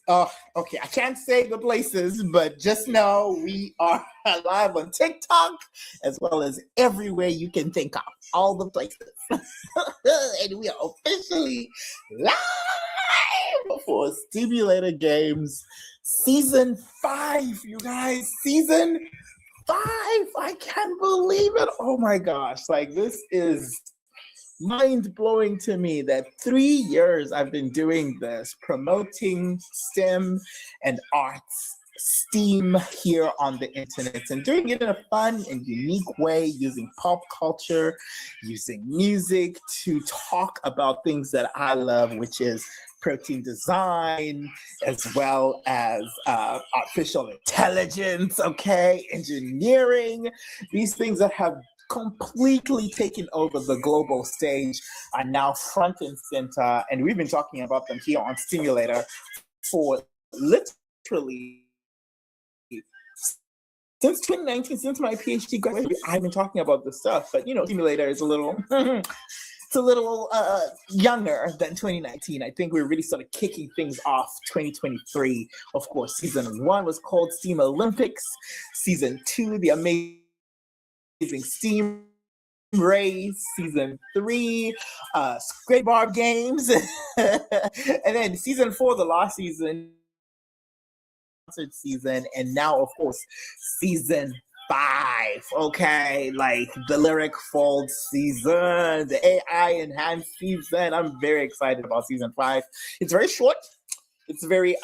is, okay, I can't say the places, but just know we are live on TikTok as well as everywhere you can think of, all the places. And we are officially live for STEAMulater Games Season 5, you guys. Season 5. I can't believe it. Oh my gosh. Like, this is mind-blowing to me that 3 years I've been doing this, promoting STEM and arts, STEAM here on the internet, and doing it in a fun and unique way, using pop culture, using music to talk about things that I love, which is protein design, as well as artificial intelligence, okay, engineering, these things that have completely taken over the global stage are now front and center, and we've been talking about them here on STEAMulater for literally since 2019, since my PhD graduation. I've been talking about this stuff, but you know, STEAMulater is a little it's a little younger than 2019. I think we really started kicking things off 2023. Of course, season 1 was called STEAM Olympics. Season 2, the amazing STEAM Race. Season 3, Squid Bar Games. And then season 4, the last season, and now, of course, season 5, okay, like the lyric fold season, the AI enhanced season. I'm very excited about season 5. It's very short. It's very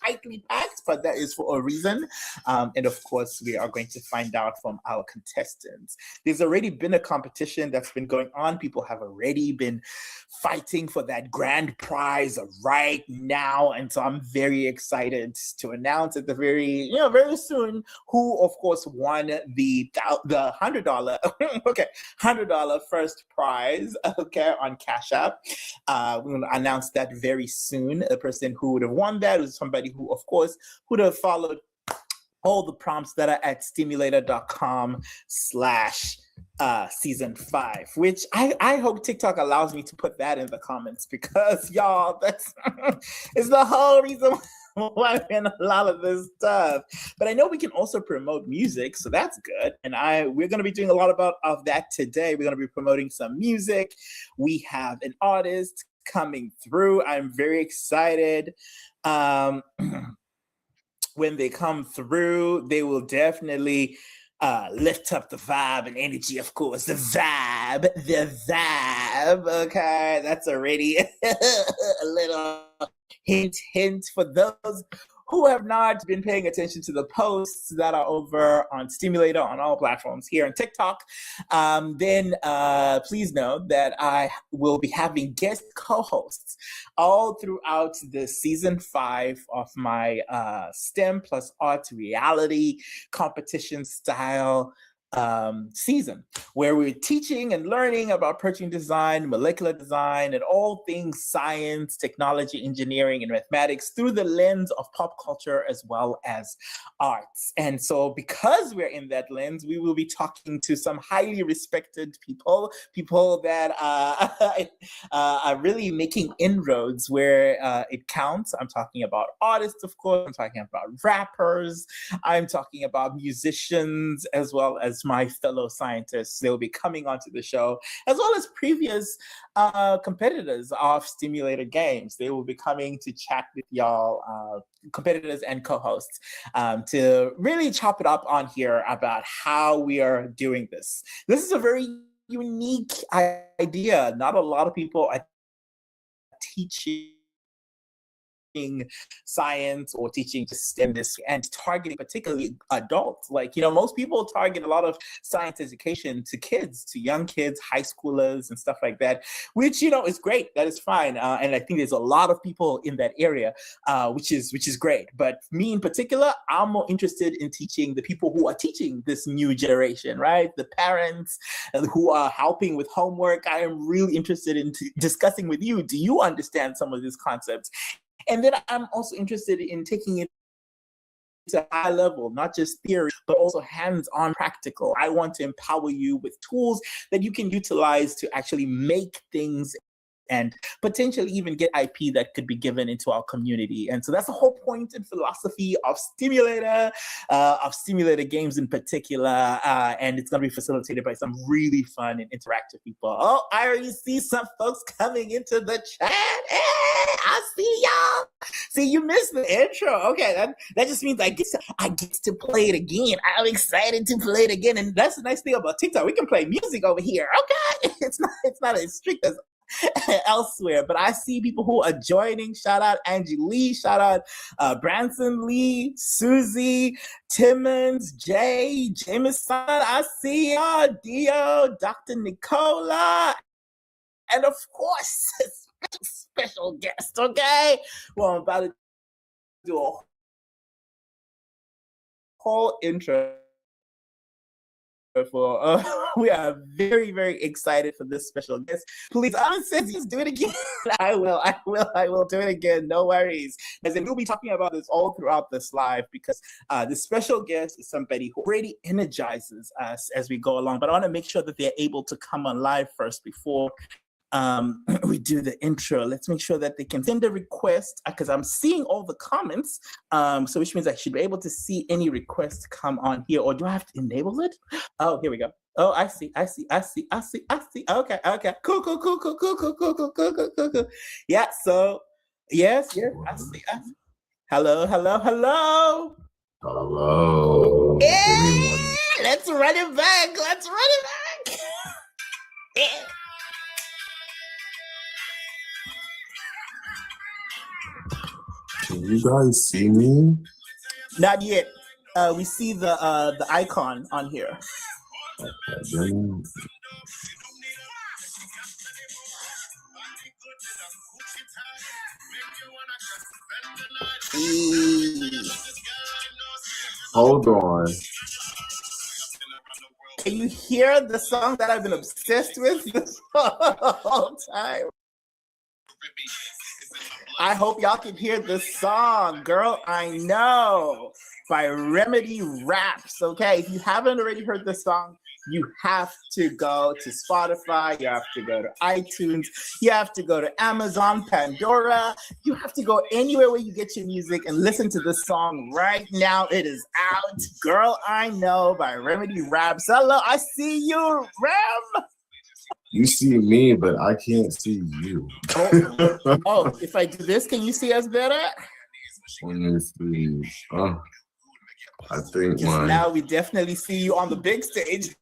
tightly packed, but that is for a reason. And of course, we are going to find out from our contestants. There's already been a competition that's been going on. People have already been fighting for that grand prize right now. And so I'm very excited to announce at the very soon who, of course, won the $100, okay, $100 first prize, okay, on Cash App. We're going to announce that very soon. The person who would have won that was somebody who, of course, would have followed all the prompts that are at STEAMulater.com/season 5, which I hope TikTok allows me to put that in the comments, because y'all, that's is the whole reason why I'm in a lot of this stuff. But I know we can also promote music, so that's good. And we're going to be doing a lot of that today. We're going to be promoting some music. We have an artist coming through. I'm very excited. When they come through, they will definitely lift up the vibe and energy, of course. The vibe. Okay, that's already a little hint for those who have not been paying attention to the posts that are over on STEAMulater on all platforms here on TikTok. Then please know that I will be having guest co-hosts all throughout the season 5 of my STEM plus art reality competition style season, where we're teaching and learning about protein design, molecular design, and all things science, technology, engineering, and mathematics through the lens of pop culture as well as arts. And so because we're in that lens, we will be talking to some highly respected people that are really making inroads where it counts. I'm talking about artists, of course. I'm talking about rappers. I'm talking about musicians, as well as my fellow scientists. They'll be coming onto the show, as well as previous competitors of STEAMulater Games. They will be coming to chat with y'all, competitors and co-hosts, to really chop it up on here about how we are doing this. This is a very unique idea. Not a lot of people are teaching science or teaching STEM this and targeting particularly adults. Like, most people target a lot of science education to kids, to young kids, high schoolers and stuff like that, which, is great. That is fine. And I think there's a lot of people in that area, which is great. But me in particular, I'm more interested in teaching the people who are teaching this new generation, right? The parents who are helping with homework. I am really interested in discussing with you. Do you understand some of these concepts? And then I'm also interested in taking it to a high level, not just theory, but also hands-on practical. I want to empower you with tools that you can utilize to actually make things and potentially even get IP that could be given into our community. And so that's the whole point and philosophy of STEAMulater games in particular. And it's going to be facilitated by some really fun and interactive people. Oh, I already see some folks coming into the chat. Hey, I see y'all. See, you missed the intro. Okay, that just means I get to play it again. I'm excited to play it again. And that's the nice thing about TikTok. We can play music over here. Okay. It's not as strict as elsewhere, but I see people who are joining. Shout out Angie Lee, shout out Branson Lee, Susie, Timmons, Jay, Jameson. I see y'all, Dio, Dr. Nicola, and of course, special guest. Okay, well, I'm about to do a whole intro. For we are very, very excited for this special guest. Please, just do it again. I will do it again. No worries. As in, we'll be talking about this all throughout this live because this special guest is somebody who already energizes us as we go along. But I want to make sure that they're able to come on live first before we do the intro. Let's make sure that they can send a request because I'm seeing all the comments. So which means I should be able to see any requests come on here, or do I have to enable it? Oh, here we go. Oh, I see. Okay. Cool. Yeah, so yes, I see. Hello. Yeah, let's run it back. Yeah. Can you guys see me? Not yet. We see the icon on here. Hold on. Can you hear the song that I've been obsessed with this whole time? I hope y'all can hear this song, Girl I Know, by Remedy Raps. Okay, if you haven't already heard this song, you have to go to Spotify, you have to go to iTunes, you have to go to Amazon, Pandora, you have to go anywhere where you get your music and listen to this song right now. It is out, Girl I Know by Remedy Raps. Hello, I see you, Rem. You see me, but I can't see you. Oh, if I do this, can you see us better? Let me see. I think now we definitely see you on the big stage.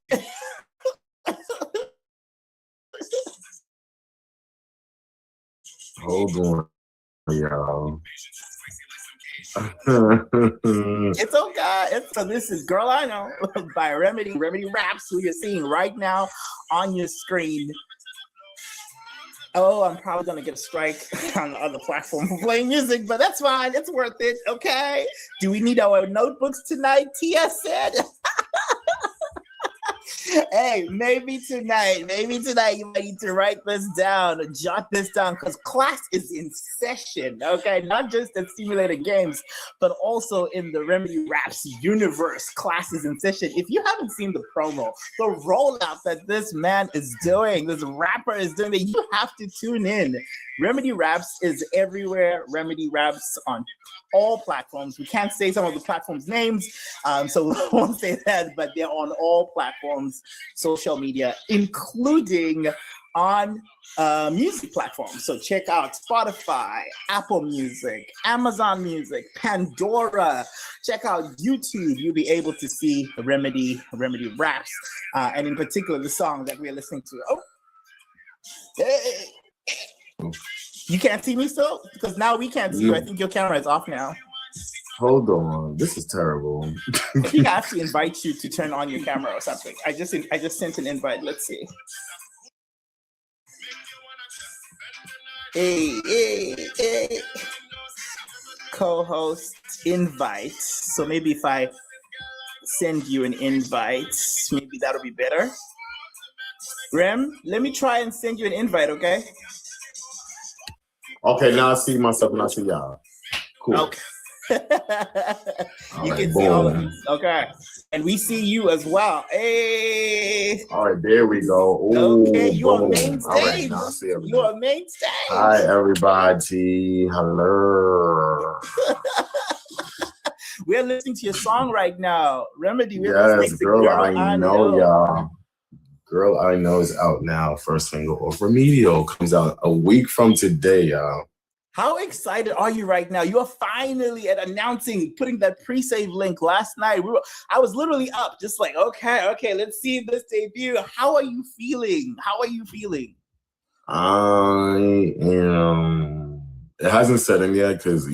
Hold on, y'all. It's okay. So this is Girl I Know by Remedy Raps, who you're seeing right now on your screen. Oh, I'm probably gonna get a strike on the other platform for playing music, but that's fine. It's worth it. Okay. Do we need our notebooks tonight? Tia said. Hey, maybe tonight you might need to write this down, jot this down, because class is in session, okay? Not just at STEAMulater Games, but also in the Remedy Raps universe. Class is in session. If you haven't seen the promo, the rollout that this man is doing, this rapper is doing, that you have to tune in. Remedy Raps is everywhere. Remedy Raps on all platforms. We can't say some of the platforms' names, so we won't say that, but they're on all platforms, social media, including on music platforms. So check out Spotify, Apple Music, Amazon Music, Pandora. Check out YouTube. You'll be able to see Remedy Raps, and in particular the song that we're listening to. Oh, hey. You can't see me still? Because now we can't see you. I think your camera is off now. Hold on. This is terrible. I think I have to invite you to turn on your camera or something. I just sent an invite. Let's see. Hey. Co-host invite. So maybe if I send you an invite, maybe that'll be better. Rem, let me try and send you an invite, okay? Okay, now I see myself and I see y'all. Cool. Okay. You right, can see all of boom. us. Okay. And we see you as well. Hey. All right, there we go. Ooh, Okay, you are boom. main All right, stage. now I see You everything. are main stage. Hi, everybody. Hello. We're listening to your song right now. Remedy, we're Yes, listening to girl, Girl I I know, Know. y'all. Girl, I Know is out now. First single of Remedial comes out a week from today, y'all. How excited are you right now? You are finally at announcing, putting that pre-save link last night. I was literally up, just like, okay, let's see this debut. How are you feeling? I am. It hasn't set in yet because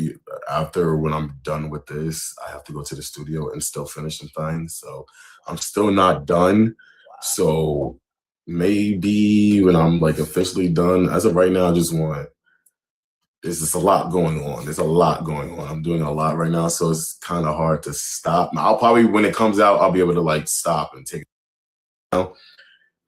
after when I'm done with this, I have to go to the studio and still finish some things. So I'm still not done. So maybe when I'm like officially done, as of right now, I just want. There's just a lot going on. There's a lot going on. I'm doing a lot right now, so it's kind of hard to stop. I'll probably, when it comes out, I'll be able to like stop and take it. Now,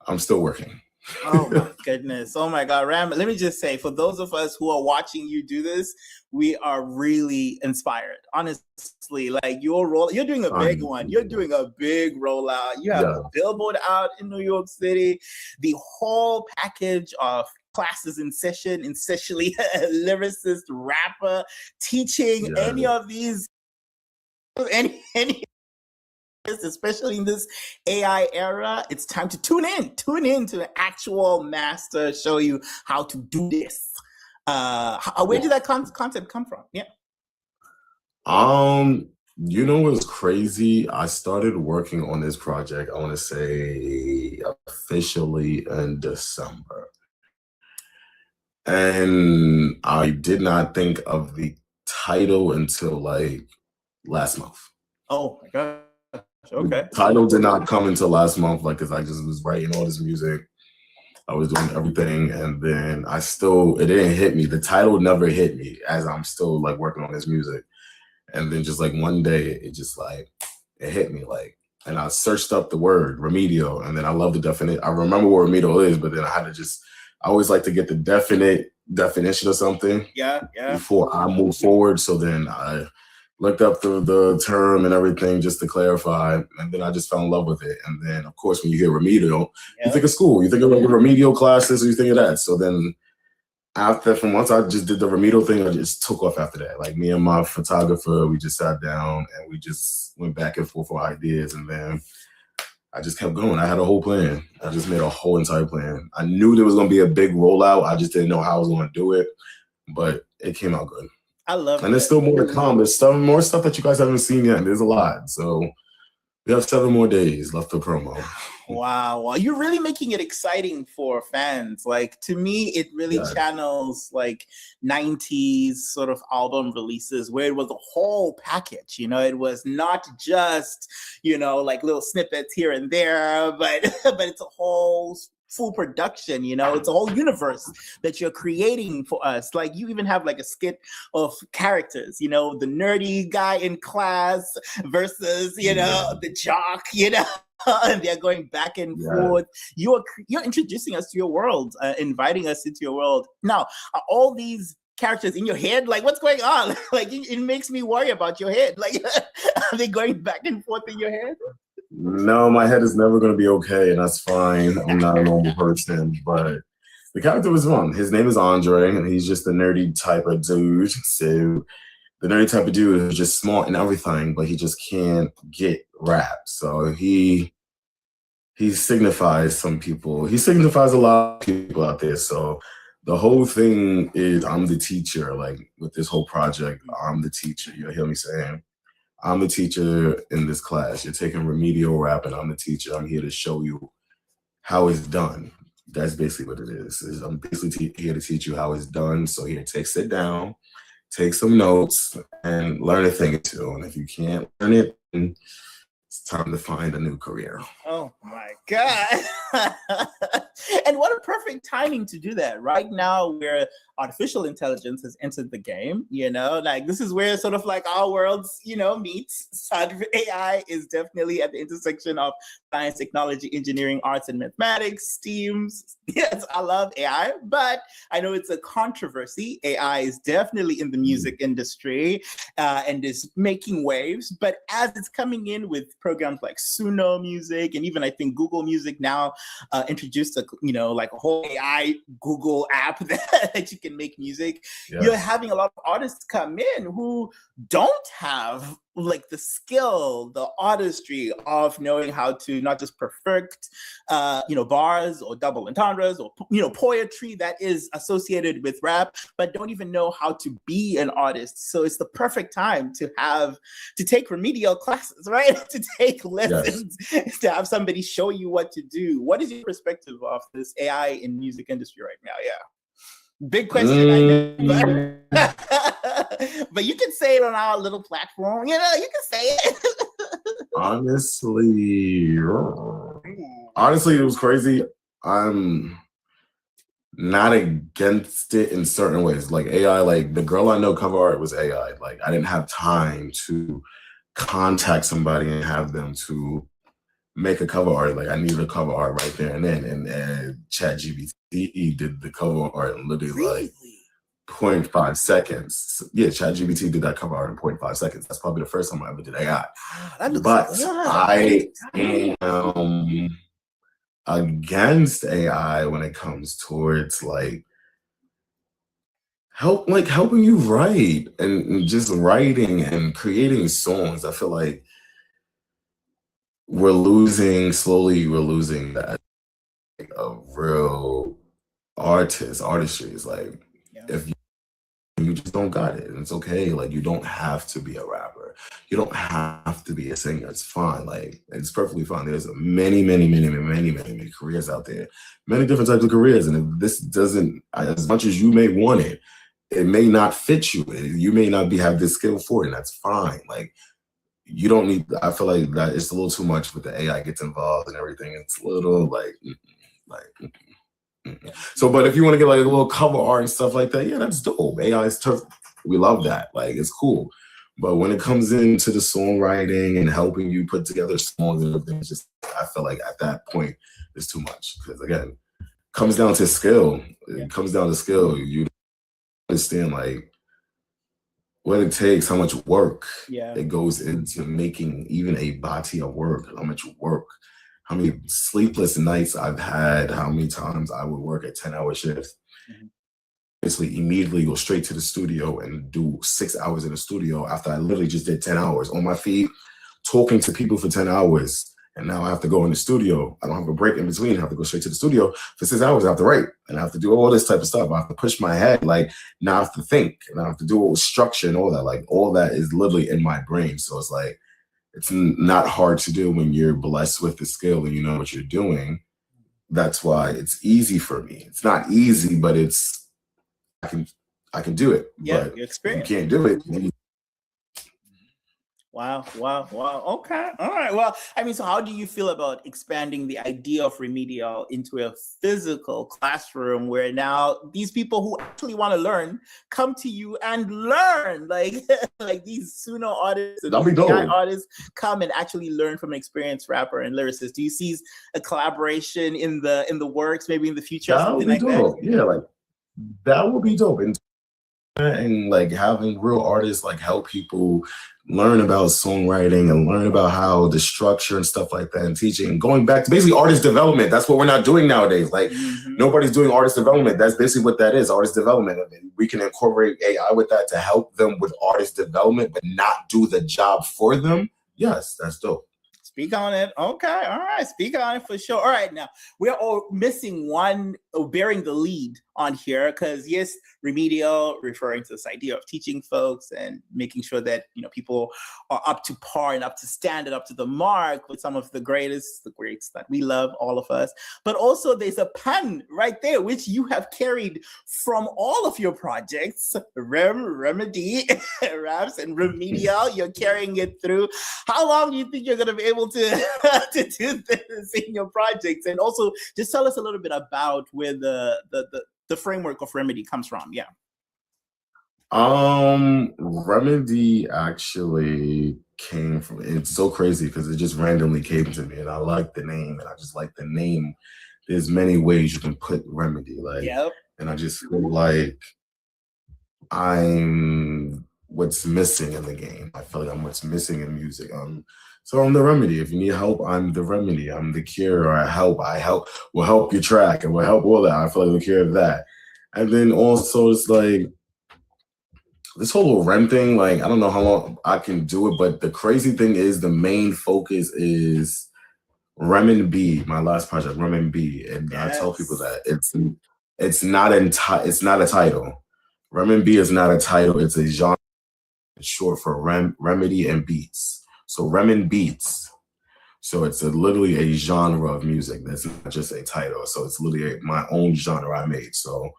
I'm still working. Oh my goodness. Oh my God. Ram, let me just say, for those of us who are watching you do this, we are really inspired. Honestly, like you're doing a big one. You're doing a big rollout. You have a billboard out in New York City. The whole package of classes in session, essentially lyricist, rapper, teaching any of these, any especially in this AI era. It's time to tune in to an actual master show you how to do this. Where did that concept come from? Yeah. You know what's crazy? I started working on this project, I want to say officially in December. And I did not think of the title until like last month. Oh my gosh. Okay. The title did not come until last month, like, because I just was writing all this music. I was doing everything, and then it didn't hit me. The title never hit me as I'm still like working on this music. And then just like one day, it hit me, like, and I searched up the word remedial, and then I love the definition. I remember what remedial is, but then I always like to get the definite definition of something before I move forward. So then I looked up the term and everything just to clarify, and then I just fell in love with it. And then, of course, when you hear remedial, you think of school, you think of like remedial classes, or you think of that. So then once I just did the remedial thing, I just took off after that. Like me and my photographer, we just sat down and we just went back and forth for ideas, and then I just kept going. I had a whole plan. I just made a whole entire plan. I knew there was going to be a big rollout. I just didn't know how I was going to do it, but it came out good. I love it. And there's still more to come. There's more stuff that you guys haven't seen yet. There's a lot. So we have 7 more days left to promo. Wow. You're really making it exciting for fans. Like, to me, it really channels like 90s sort of album releases where it was a whole package. It was not just, like little snippets here and there, but it's a whole full production. It's a whole universe that you're creating for us. Like, you even have like a skit of characters, the nerdy guy in class versus the jock, and they're going back and forth. You're introducing us to your world, inviting us into your world. Now, are all these characters in your head? Like, what's going on? Like, it makes me worry about your head. Like, are they going back and forth in your head? No, my head is never going to be okay, and that's fine. I'm not a normal person, but the character was fun. His name is Andre, and he's just a nerdy type of dude. So the nerdy type of dude who's just smart and everything, but he just can't get rap. So he signifies some people. He signifies a lot of people out there. So the whole thing is I'm the teacher. Like with this whole project, I'm the teacher. You'll hear me saying, I'm the teacher in this class. You're taking remedial rap, and I'm the teacher. I'm here to show you how it's done. That's basically what it is. I'm basically here to teach you how it's done. So here, sit down, take some notes, and learn a thing or two. And if you can't learn it, then it's time to find a new career. Oh my God. And what a perfect timing to do that. Right now, where artificial intelligence has entered the game, like this is where sort of like our worlds, meets. Scientific AI is definitely at the intersection of science, technology, engineering, arts, and mathematics, STEAMs. Yes, I love AI, but I know it's a controversy. AI is definitely in the music industry and is making waves. But as it's coming in with programs like Suno Music, and even I think Google Music now introduced like a whole AI Google app that you can make music. Yes. You're having a lot of artists come in who don't have like the skill, the artistry of knowing how to not just perfect, bars or double entendres or, poetry that is associated with rap, but don't even know how to be an artist. So it's the perfect time to take remedial classes, right? To take lessons, yes. To have somebody show you what to do. What is your perspective of this AI in music industry right now? Yeah. Big question, I know, but you can say it on our little platform. You can say it. Honestly, it was crazy. I'm not against it in certain ways. Like AI, like the girl I know cover art was AI. Like I didn't have time to contact somebody and have them to make a cover art. Like I needed a cover art right there and then, and ChatGPT did the cover art in literally like 0.5 seconds. Yeah, ChatGPT did that cover art in 0.5 seconds. That's probably the first time I ever did AI. But I am against AI when it comes towards like helping you write and just writing and creating songs. I feel like we're losing that like, a real artistry is like, if you just don't got it, and it's okay. Like you don't have to be a rapper, you don't have to be a singer. It's fine. Like it's perfectly fine. There's many careers out there, many different types of careers, and if this doesn't, as much as you may want it, it may not fit you. You may not have this skill for it, and that's fine. Like you don't need, I feel like that it's a little too much with the AI gets involved and everything. It's a little So, but if you want to get like a little cover art and stuff like that, yeah, that's dope. AI is tough. We love that. Like it's cool. But when it comes into the songwriting and helping you put together songs and everything, it's just, I feel like at that point it's too much. Because again, it comes down to skill. It comes down to skill. You understand like what it takes, how much work it goes into making even a body of work, how much work, how many sleepless nights I've had, how many times I would work a 10-hour shift. Basically immediately go straight to the studio and do 6 hours in the studio after I literally just did 10 hours on my feet, talking to people for 10 hours. And now I have to go in the studio. I don't have a break in between. I have to go straight to the studio for 6 hours. I have to write and I have to do all this type of stuff. I have to push my head. Like now I have to think and I have to do all structure and all that. Like all that is literally in my brain. So it's like, it's not hard to do when you're blessed with the skill and you know what you're doing. That's why it's easy for me. It's not easy, but I can do it. Yeah, but your experience. You can't do it. Wow. Okay. All right. Well, I mean, so how do you feel about expanding the idea of remedial into a physical classroom where now these people who actually want to learn come to you and learn, like these Suno artists and these AI artists come and actually learn from an experienced rapper and lyricist? Do you see a collaboration in the works, maybe in the future, or something like that? Yeah, like that would be dope. And like having real artists like help people learn about songwriting and learn about how the structure and stuff like that and teaching and going back to basically artist development. That's what we're not doing nowadays. Like nobody's doing artist development. That's basically what that is, artist development. I mean, we can incorporate AI with that to help them with artist development, but not do the job for them. Yes, that's dope. Speak on it. Okay. All right. Speak on it for sure. All right. Now, we're all missing one bearing the lead on here because, yes, remedial, referring to this idea of teaching folks and making sure that, people are up to par and up to standard, up to the mark with some of the greats that we love, all of us. But also there's a pun right there, which you have carried from all of your projects, remedy, raps, and remedial. You're carrying it through. How long do you think you're going to be able able to to do this in your projects? And also, just tell us a little bit about where the framework of Remedy comes from. Yeah. Remedy actually came from, it's so crazy because it just randomly came to me and I like the name and I just like the name. There's many ways you can put Remedy, like, Yep. and I just feel like I'm what's missing in the game. I feel like I'm what's missing in music. So I'm the remedy. If you need help, I'm the remedy. I'm the cure. Or I help. Will help your track and will help all that. I feel like the cure of that. And then also it's like this whole REM thing. Like I don't know how long I can do it, but the crazy thing is the main focus is Rem and B. My last project, Rem and B, and Yes. I tell people that it's not a title. Rem and B is not a title. It's a genre. It's short for remedy and beats. So Rem and beats. So it's literally a genre of music. That's not just a title. So it's literally my own genre I made. So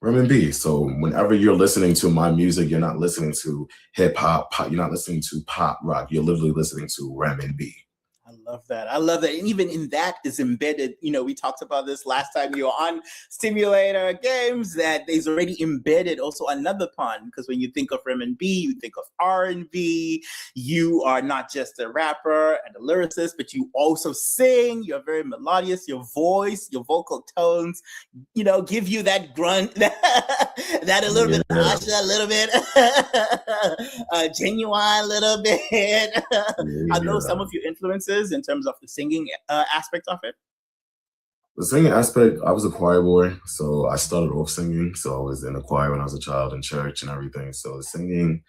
Rem and B. So whenever you're listening to my music, you're not listening to hip hop. You're not listening to pop rock. You're literally listening to Rem and B. I love that. I love that. And even in that is embedded, we talked about this last time you were on STEAMulater Games, that there's already embedded also another pun. Because when you think of R&B, you think of R&B. You are not just a rapper and a lyricist, but you also sing. You're very melodious. Your voice, your vocal tones, give you that grunt, that a little bit Usher, a little bit Genuine, a little bit. I know some of your influences in terms of the singing aspect of it? The singing aspect, I was a choir boy, so I started off singing. So I was in a choir when I was a child in church and everything. So the singing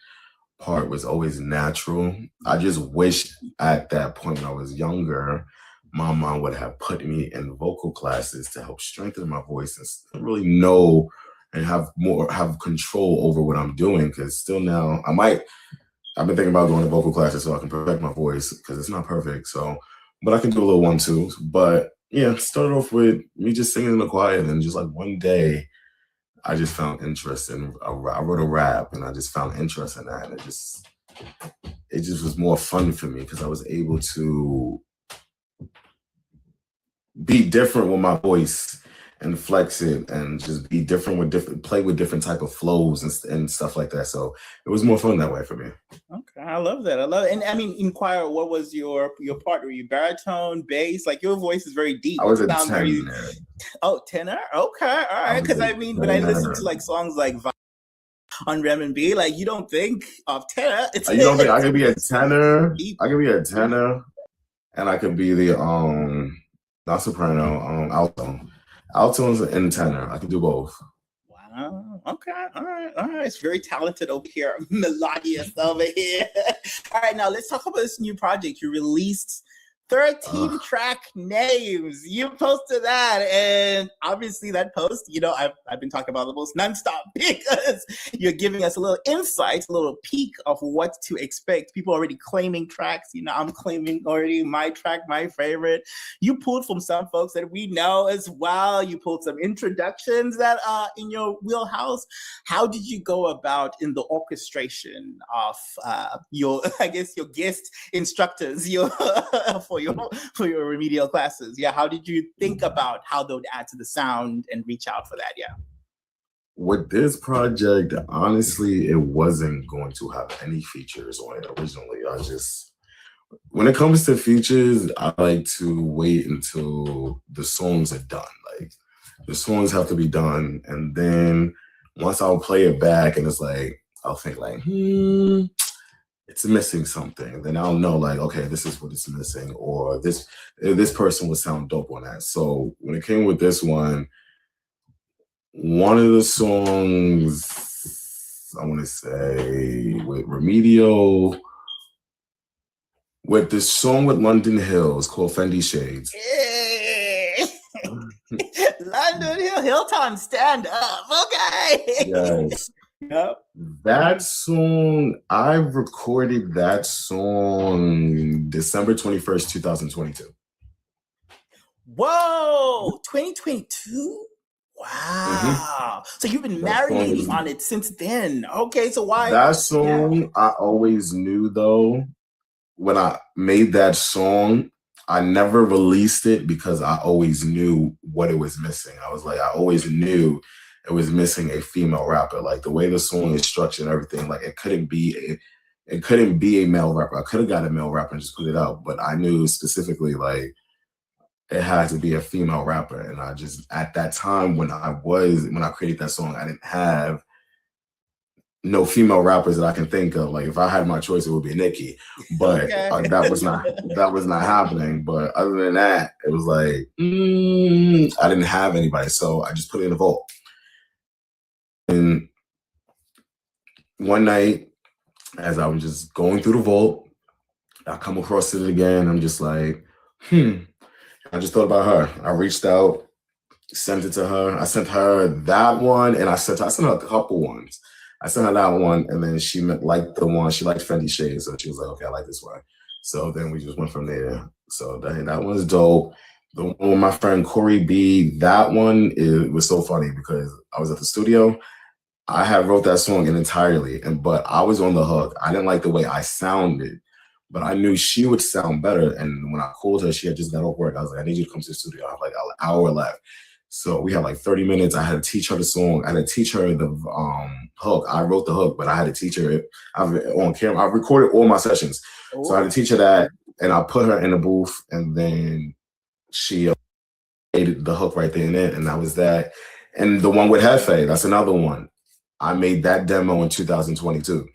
part was always natural. I just wish at that point when I was younger, my mom would have put me in vocal classes to help strengthen my voice and really know and have control over what I'm doing. Because still now, I've been thinking about going to vocal classes so I can perfect my voice because it's not perfect. So, but I can do a little 1-2. But yeah, started off with me just singing in the choir, and then just like one day, I just found interest in. I wrote a rap, and I just found interest in that, and it just was more fun for me because I was able to be different with my voice and flex it and just be different with play with different type of flows and stuff like that. So it was more fun that way for me. Okay, I love that. I love it. And I mean, in choir, what was your part? Were you baritone, bass? Like your voice is very deep. I was a tenor. Tenor? Okay, all right. Because I mean, when I listen to like songs like on Rem and B, like you don't think of tenor. You don't think I could be a tenor? I could be a tenor, and I could be the not soprano, alto. Alto and tenor. I can do both. Wow. Okay. All right. It's very talented over here. Melodious over here. All right. Now let's talk about this new project you released. 13 track names. You posted that, and obviously that post, I've been talking about the most nonstop because you're giving us a little insight, a little peek of what to expect. People already claiming tracks. I'm claiming already my track, my favorite. You pulled from some folks that we know as well. You pulled some introductions that are in your wheelhouse. How did you go about in the orchestration of your guest instructors, for your remedial classes? Yeah, how did you think about how they would add to the sound and reach out for that? Yeah. With this project, honestly, it wasn't going to have any features on it originally. When it comes to features, I like to wait until the songs are done. Like the songs have to be done, and then once I'll play it back, and it's like I'll think like, it's missing something, then I'll know like, okay, this is what it's missing, or this person would sound dope on that. So when it came with this one of the songs, I want to say with Remedial, with the song with London Hills called Fendi Shades. London Hilton, stand up. Okay. Yes. Yep. That song, I recorded that song December 21st, 2022. Whoa, 2022? Wow. So you've been marinating on it since then. Okay, so why? That song, I always knew though, when I made that song, I never released it because I always knew what it was missing. I always knew it was missing a female rapper. Like the way the song is structured and everything, like it couldn't be a male rapper. I could have got a male rapper and just put it out, but I knew specifically like it had to be a female rapper. And I just, at that time when I created that song, I didn't have no female rappers that I can think of. Like if I had my choice, it would be Nicki, but Okay. that was not happening. But other than that, it was like I didn't have anybody, so I just put it in a vote. And one night, as I was just going through the vault, I come across it again. I'm just like, I just thought about her. I reached out, sent it to her. I sent her that one, and I sent her a couple ones. I sent her that one, and then she liked the one. She liked Fendi Shades, so she was like, okay, I like this one. So then we just went from there. So that one's dope. The one with my friend Corey B, that one, it was so funny because I was at the studio. I had wrote that song entirely, but I was on the hook. I didn't like the way I sounded, but I knew she would sound better. And when I called her, she had just got off work. I was like, I need you to come to the studio. I have like an hour left. So we had like 30 minutes. I had to teach her the song. I had to teach her the hook. I wrote the hook, but I had to teach her it on camera. I recorded all my sessions. Ooh. So I had to teach her that, and I put her in the booth, and then she made the hook right there and then, and that was that. And the one with Hefe, that's another one. I made that demo in 2022.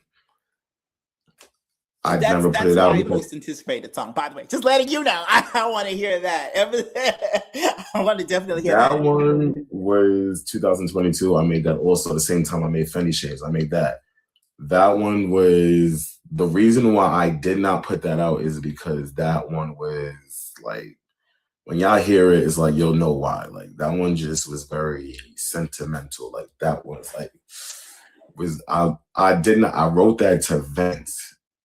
I never put it out. That's my most anticipated song, by the way. Just letting you know. I want to hear that. I want to definitely hear that. That one was 2022. I made that also the same time I made Fendi Shades. I made that. That one was, the reason why I did not put that out is because that one was like, when y'all hear it, it's like, you'll know why. Like that one just was very sentimental. Like that was like, I wrote that to vent.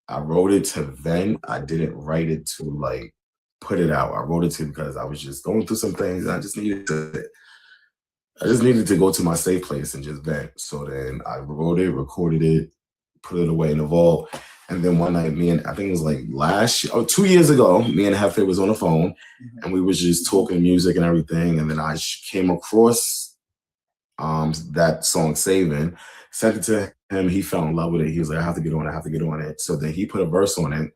I wrote it to vent. I didn't write it to like put it out. I wrote it to because I was just going through some things and I just needed to go to my safe place and just vent. So then I wrote it, recorded it, put it away in the vault. And then one night, I think it was like 2 years ago, me and Hefe was on the phone and we was just talking music and everything. And then I came across that song Saving, sent it to him. He fell in love with it. He was like, I have to get on it. So then he put a verse on it.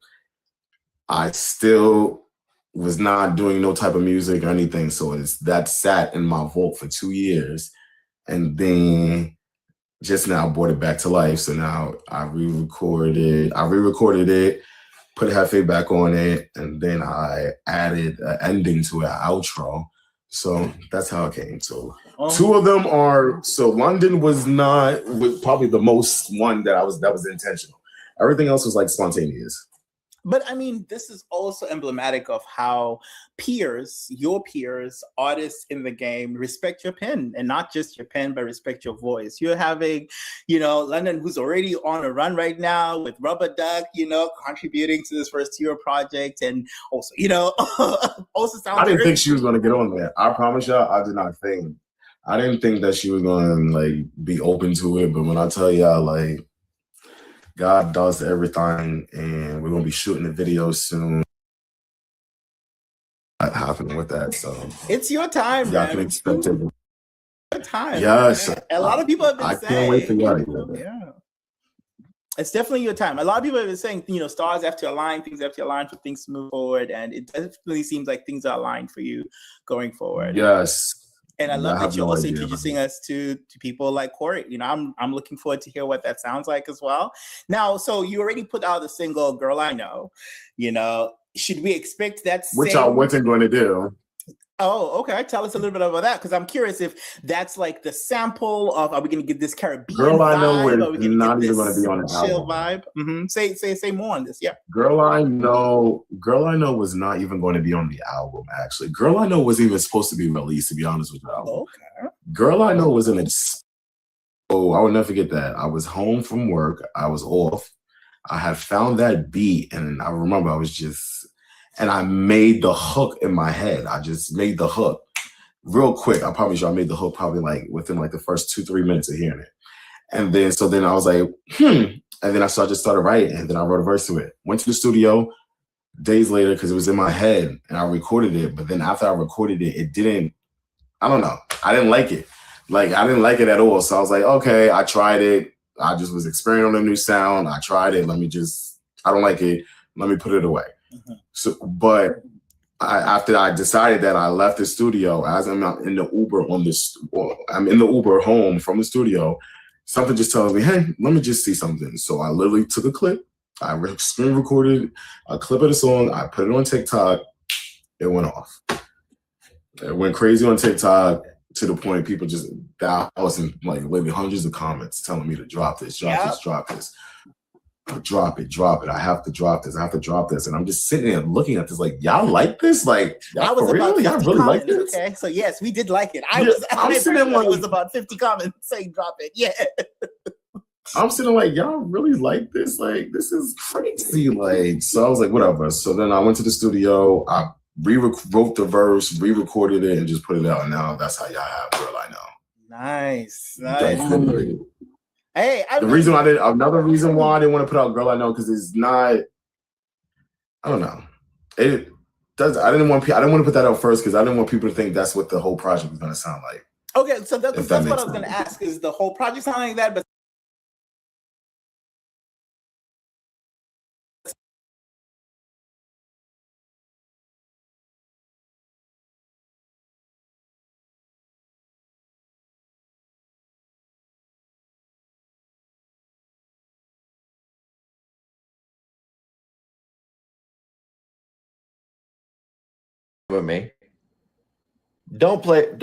I still was not doing no type of music or anything. So that sat in my vault for 2 years. And then just now brought it back to life. So now I re-recorded it, put Hefe back on it, and then I added an ending to it, an outro. So that's how it came. So two of them are, so London was probably the most one that was intentional. Everything else was like spontaneous. But I mean, this is also emblematic of how your peers, artists in the game, respect your pen, and not just your pen, but respect your voice. You're having, London, who's already on a run right now with Rubber Duck, contributing to this first year project, and also, also sounds. I didn't think she was going to get on there. I promise y'all, I did not think. I didn't think that she was going to like be open to it, but when I tell y'all, like, God does everything, and we're gonna be shooting the video soon. Not happening with that, so it's your time. Y'all can expect it. Your time. Yes, a lot of people have been saying. I can't wait for y'all. Yeah, it's definitely your time. A lot of people have been saying, stars have to align, things have to align for things to move forward, and it definitely seems like things are aligned for you going forward. Yes. And I love that you're also introducing us to people like Corey. I'm looking forward to hear what that sounds like as well. Now, so you already put out the single "Girl I Know." Should we expect that? Which I wasn't going to do. Oh, okay. Tell us a little bit about that, because I'm curious if that's like the sample of, are we going to get this Caribbean Girl I Know vibe? is not even going to be on the chill album. Vibe. Mm-hmm. Say more on this. Yeah. Girl I Know was not even going to be on the album. Actually, Girl I Know wasn't even supposed to be released. To be honest with you, okay. Girl I Know was I will never forget that. I was home from work. I was off. I had found that beat, and I remember and I made the hook in my head. I just made the hook real quick. I promise you, I made the hook probably like within like the first 2-3 minutes of hearing it. And then, so then I was like, and then I just started writing, and then I wrote a verse to it. Went to the studio, days later because it was in my head and I recorded it. But then after I recorded it, it didn't, I don't know. I didn't like it. Like, I didn't like it at all. So I was like, okay, I tried it. I just was experimenting on a new sound. I tried it. I don't like it. Let me put it away. Mm-hmm. So, but after I decided that, I left the studio. As I'm in the Uber I'm in the Uber home from the studio. Something just tells me, hey, let me just see something. So I literally took a clip. I screen recorded a clip of the song. I put it on TikTok. It went off. It went crazy on TikTok to the point people just thousands, like literally hundreds of comments telling me to drop this, drop this, drop this. Drop it. I have to drop this. And I'm just sitting there looking at this like, y'all like this? Like, y'all for real? Y'all really like this? Okay, so yes, we did like it. I'm sitting there like, it was about 50 comments saying drop it. Yeah. I'm sitting like, y'all really like this? Like, this is crazy. Like, so I was like, whatever. So then I went to the studio. I wrote the verse, re-recorded it, and just put it out. And now that's how y'all have Girl I Know. Nice. Hey, another reason why I didn't want to put out Girl I Know, because it's not, I don't know. I didn't want to put that out first because I didn't want people to think that's what the whole project was going to sound like. Okay, so that's what I was going to ask. Is the whole project sounding like that? But with me. Don't like.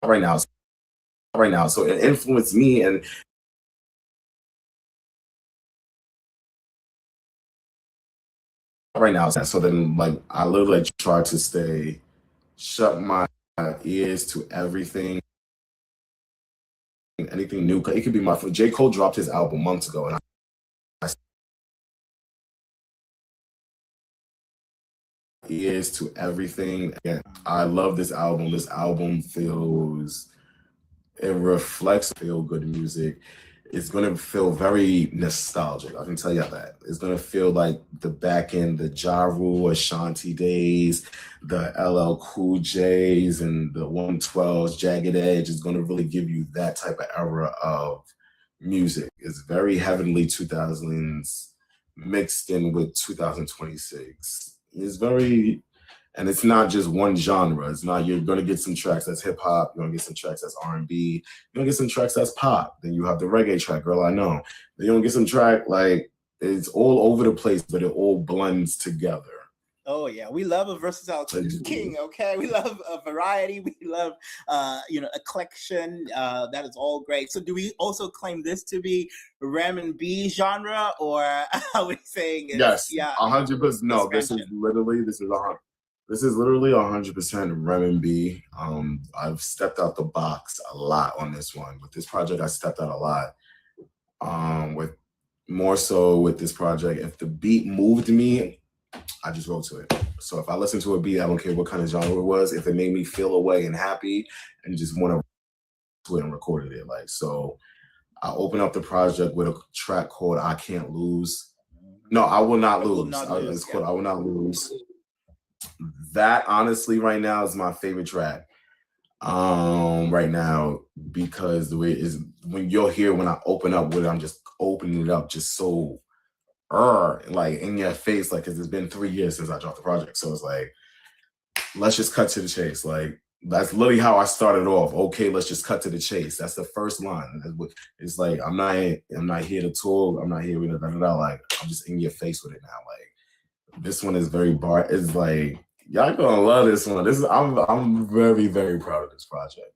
Right now. So it influenced me and right now. So then like I literally try to shut my ears to everything, anything new. It could be J. Cole dropped his album months ago and ears to everything. And I love this album. This album reflects feel good music. It's gonna feel very nostalgic. I can tell you that. It's gonna feel like the back end, the Ja Rule, Ashanti days, the LL Cool J's, and the 112's Jagged Edge. Is gonna really give you that type of era of music. It's very heavenly 2000s mixed in with 2026. And it's not just one genre. It's not, you're gonna get some tracks that's hip hop, you're gonna get some tracks that's R&B, you're gonna get some tracks that's pop. Then you have the reggae track, Girl I Know. Then you're gonna get some track like it's all over the place, but it all blends together. Oh yeah, we love a versatile king. Okay, we love a variety. We love, a collection. That is all great. So, do we also claim this to be R&B genre, or are we saying? Yes, 100%. No, this is literally 100% R&B. I've stepped out the box a lot on this one. With this project, I stepped out a lot. With more so with this project, if the beat moved me, I just wrote to it. So if I listen to a beat, I don't care what kind of genre it was. If it made me feel away and happy and just want to and recorded it. Like, so I opened up the project with a track called I Can't Lose. No, I Will Not Lose. It's called I Will Not Lose. That honestly right now is my favorite track right now, because the way it is, when you'll hear when I open up with it, I'm just opening it up just so like in your face, like, because it's been 3 years since I dropped the project. So it's like, let's just cut to the chase. Like, that's literally how I started off. Okay, let's just cut to the chase. That's the first line. It's like, I'm not here to talk. I'm not here with it. Like, I'm just in your face with it now. Like, this one is very it's like, y'all gonna love this one. I'm very, very proud of this project.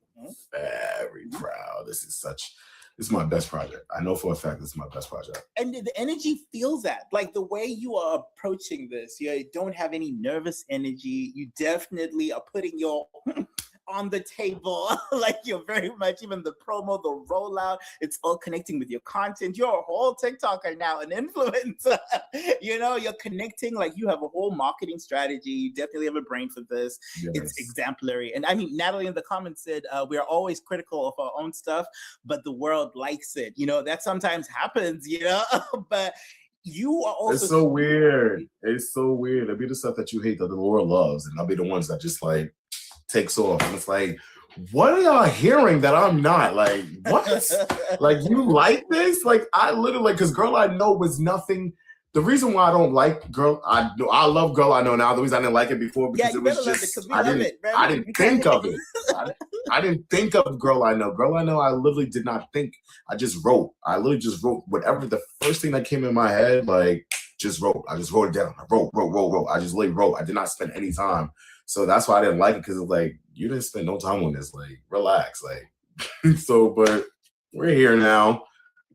Very proud. This is such It's my best project. I know for a fact it's my best project. And the energy feels that. Like the way you are approaching this, you don't have any nervous energy. You definitely are putting your on the table. Like you're very much, even the promo, the rollout, it's all connecting with your content. You're a whole TikToker now, an influencer. You're connecting, like you have a whole marketing strategy. You definitely have a brain for this. Yes. It's exemplary. And I mean, Natalie in the comments said, we are always critical of our own stuff, but the world likes it. That sometimes happens, but you are also— It's so weird. It's so weird. It'll be the stuff that you hate that the world loves, and I'll be the ones that just like takes off. And it's like, what are y'all hearing that I'm not? Like, what? Like, you like this? Like, I literally, because Girl I Know was nothing. The reason why I don't like Girl I Know, I love Girl I Know now. The reason I didn't like it before, because it was just, I didn't think of it. I didn't think of Girl I Know. Girl I Know, I literally did not think. I just wrote. I literally just wrote whatever the first thing that came in my head, like, just wrote. I just wrote it down. I wrote. I just literally wrote. I did not spend any time. So that's why I didn't like it, because it's like, you didn't spend no time on this. Like, relax. Like, so, but we're here now.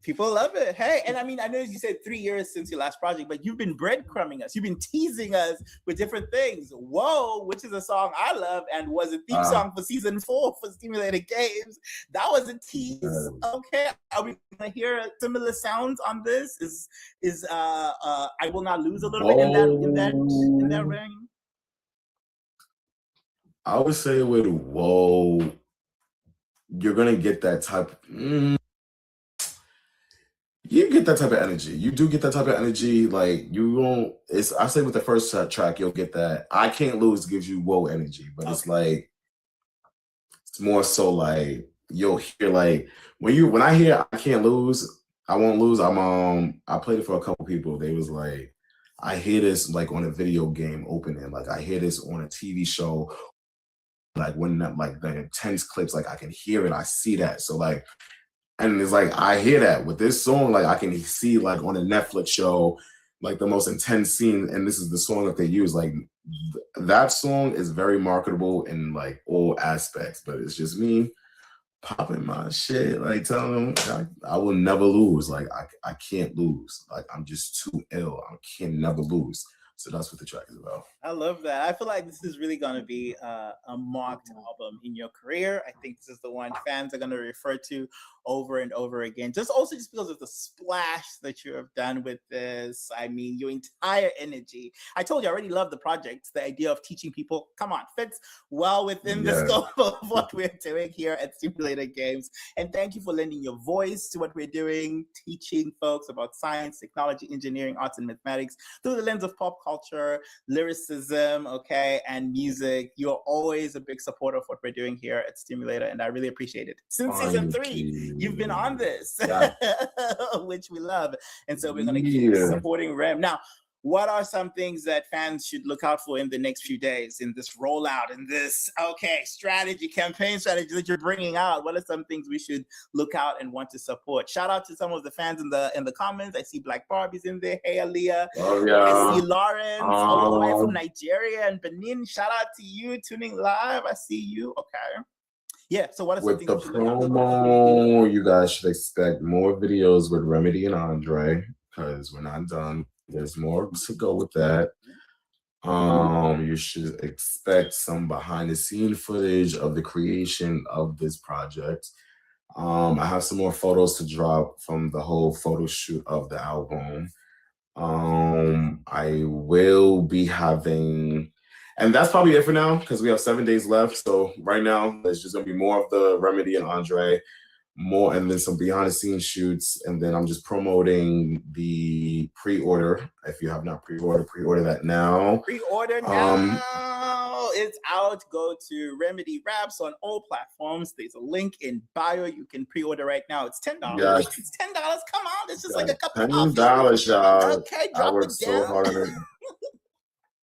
People love it. Hey, and I mean, I know you said 3 years since your last project, but you've been breadcrumbing us. You've been teasing us with different things. Whoa, which is a song I love and was a theme song for season 4 for STEAMulater Games. That was a tease. Okay, are we gonna hear similar sounds on this? Is I Will Not Lose a little bit in that ring? I would say with Whoa, you're gonna get that type. You get that type of energy. You do get that type of energy. Like, you won't. I say with the first track, you'll get that. I Can't Lose gives you Whoa energy, but it's like, it's more so like you'll hear like when I hear I Can't Lose, I Won't Lose. I played it for a couple people. They was like, I hear this like on a video game opening. Like, I hear this on a TV show. Like, when like the intense clips, like I can hear it, I see that. So like, and it's like, I hear that with this song, like I can see like on a Netflix show, like the most intense scene, and this is the song that they use. Like, that song is very marketable in like all aspects, but it's just me popping my shit, like telling them I will never lose. Like, I can't lose. Like, I'm just too ill. I can never lose. So that's what the track is about. I love that. I feel like this is really going to be a marked album in your career. I think this is the one fans are going to refer to over and over again. Just because of the splash that you have done with this. I mean, your entire energy. I told you I already love the project. The idea of teaching people, come on, fits well within the scope of what we're doing here at STEAMulater Games. And thank you for lending your voice to what we're doing, teaching folks about science, technology, engineering, arts, and mathematics through the lens of pop culture, lyricism, okay, and music. You're always a big supporter of what we're doing here at STEAMulater, and I really appreciate it. Since season 3, you've been on this, which we love. And so we're going to keep supporting Rem. Now, what are some things that fans should look out for in the next few days in this rollout, in this, campaign strategy that you're bringing out? What are some things we should look out and want to support? Shout out to some of the fans in the comments. I see Black Barbie's in there. Hey, Aaliyah. Oh, yeah. I see Lawrence all the way from Nigeria and Benin. Shout out to you tuning live. I see you. Okay. Yeah, so what are some things with the promo? You guys should expect more videos with Remedy and Andre, because we're not done. There's more to go with that. You should expect some behind the scene footage of the creation of this project. I have some more photos to drop from the whole photo shoot of the album. I will be having, and that's probably it for now, because we have 7 days left. So right now, there's just gonna be more of the Remedy and Andre, more, and then some behind the scenes shoots, and then I'm just promoting the pre-order. If you have not pre-order that now. Pre-order now. It's out. Go to Remedy Raps on all platforms. There's a link in bio. You can pre-order right now. It's $10. Yes. It's $10. Come on, it's just like a cup of $10, y'all. Okay, drop it down. So hard on it.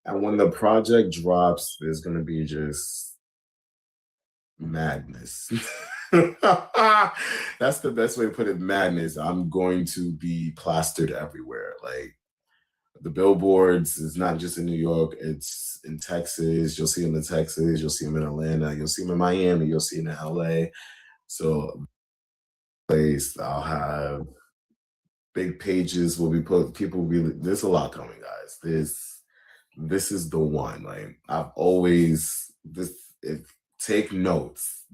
And when the project drops, there's gonna be just madness. That's the best way to put it, madness. I'm going to be plastered everywhere. Like, the billboards is not just in New York, it's in Texas. You'll see them in Texas, you'll see them in Atlanta, you'll see them in Miami, you'll see them in LA. So place. I'll have big pages will be put. People really. There's a lot coming, guys. This is the one. Like I've always this. If take notes.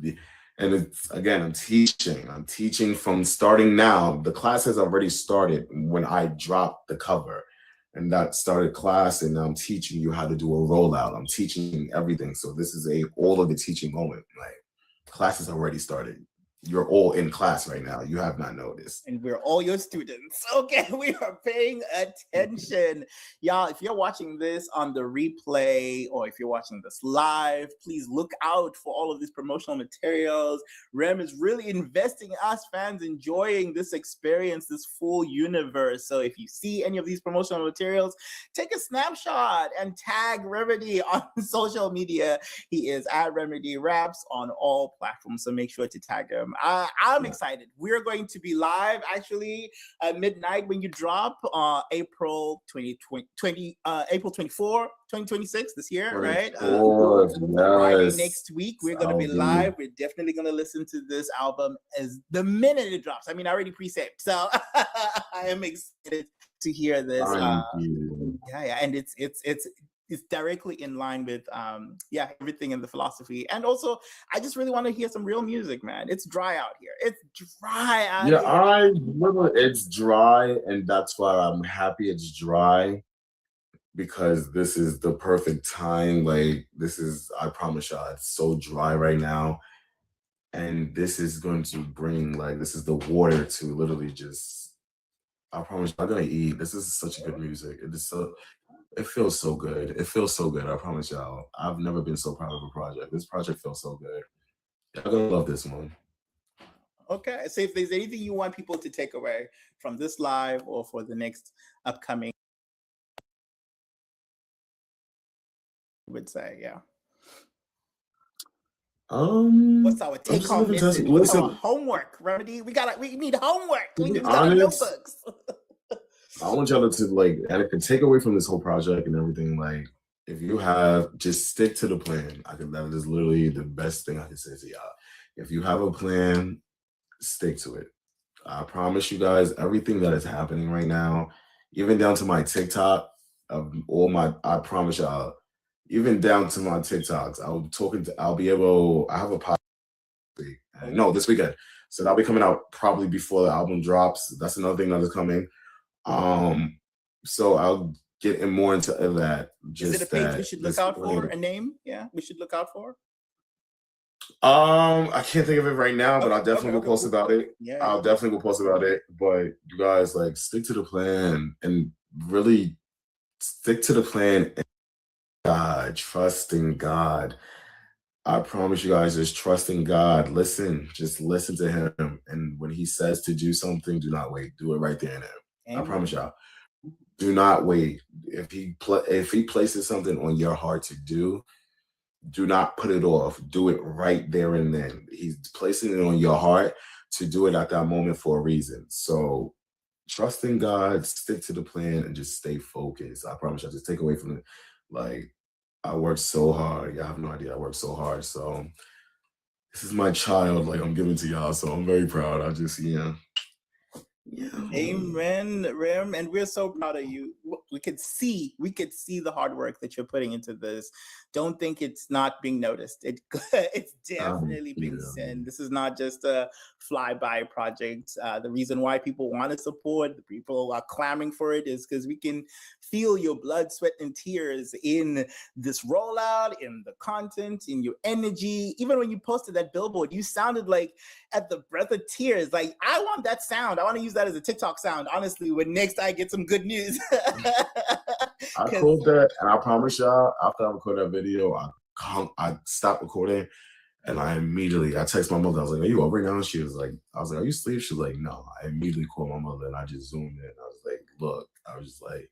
And it's again, I'm teaching. I'm teaching from starting now. The class has already started when I dropped the cover, and that started class. And now I'm teaching you how to do a rollout. I'm teaching everything. So this is all of the teaching moment. Like class has already started. You're all in class right now. You have not noticed. And we're all your students. Okay, we are paying attention. Y'all, if you're watching this on the replay or if you're watching this live, please look out for all of these promotional materials. Rem is really investing in us fans enjoying this experience, this full universe. So if you see any of these promotional materials, take a snapshot and tag Remedy on social media. He is at Remedy Raps on all platforms. So make sure to tag him. I'm excited. We're going to be live actually at midnight when you drop April 2020, April 24, 2026 this year, right? Friday next week, we're going to be live. We're definitely going to listen to this album as the minute it drops. I mean, I already pre-saved, so I am excited to hear this. Yeah, and it's directly in line with everything in the philosophy. And also I just really want to hear some real music, man. It's dry out here. It's dry out here. It's dry, and that's why I'm happy it's dry, because this is the perfect time. Like I promise y'all, it's so dry right now, and this is going to bring this is the water to literally just, I promise I'm gonna eat. This is such good music. It feels so good. It feels so good. I promise y'all. I've never been so proud of a project. This project feels so good. Y'all gonna love this one. Okay. So if there's anything you want people to take away from this live or for the next upcoming, I would say, yeah. What's our take-home message? What's our homework, Remedy? We need homework. We need notebooks. I want y'all to and if you take away from this whole project and everything, if you have, just stick to the plan. That is literally the best thing I can say to y'all. If you have a plan, stick to it. I promise you guys, everything that is happening right now, even down to my TikTok, I promise y'all, even down to my TikToks, I have a podcast. No, this weekend. So that'll be coming out probably before the album drops. That's another thing that is coming. So I'll get more into that. Is it a page we should look out for? A name? Yeah, we should look out for. I can't think of it right now, but I'll definitely go post about it. Yeah, I'll definitely go post about it. But you guys stick to the plan and really stick to the plan. And God, trusting God. I promise you guys, just trusting God. Just listen to Him, and when He says to do something, do not wait. Do it right there and then. Amen. I promise y'all. Do not wait. If he places something on your heart to do not put it off. Do it right there and then. He's placing it on your heart to do it at that moment for a reason. So trust in God, stick to the plan, and just stay focused. I promise you, just take away from it. I worked so hard. Y'all have no idea. I worked so hard. So this is my child, I'm giving to y'all. So I'm very proud. Yeah. Amen, Rem, and we're so proud of you. We could see the hard work that you're putting into this. Don't think it's not being noticed. It's definitely being seen. This is not just a flyby project. The reason why people want to support, the people are clamoring for it, is because we can feel your blood, sweat, and tears in this rollout, in the content, in your energy. Even when you posted that billboard, you sounded like at the breath of tears. I want that sound. I want to use that as a TikTok sound, honestly, when next I get some good news. I called that, and I promise y'all, after I record that video, I stopped recording, and I text my mother. I was like, "Are you up right now?" She was like, "I was like, are you asleep?" She was like, "No." I immediately called my mother, and I just zoomed in. I was like, "Look," I was just like,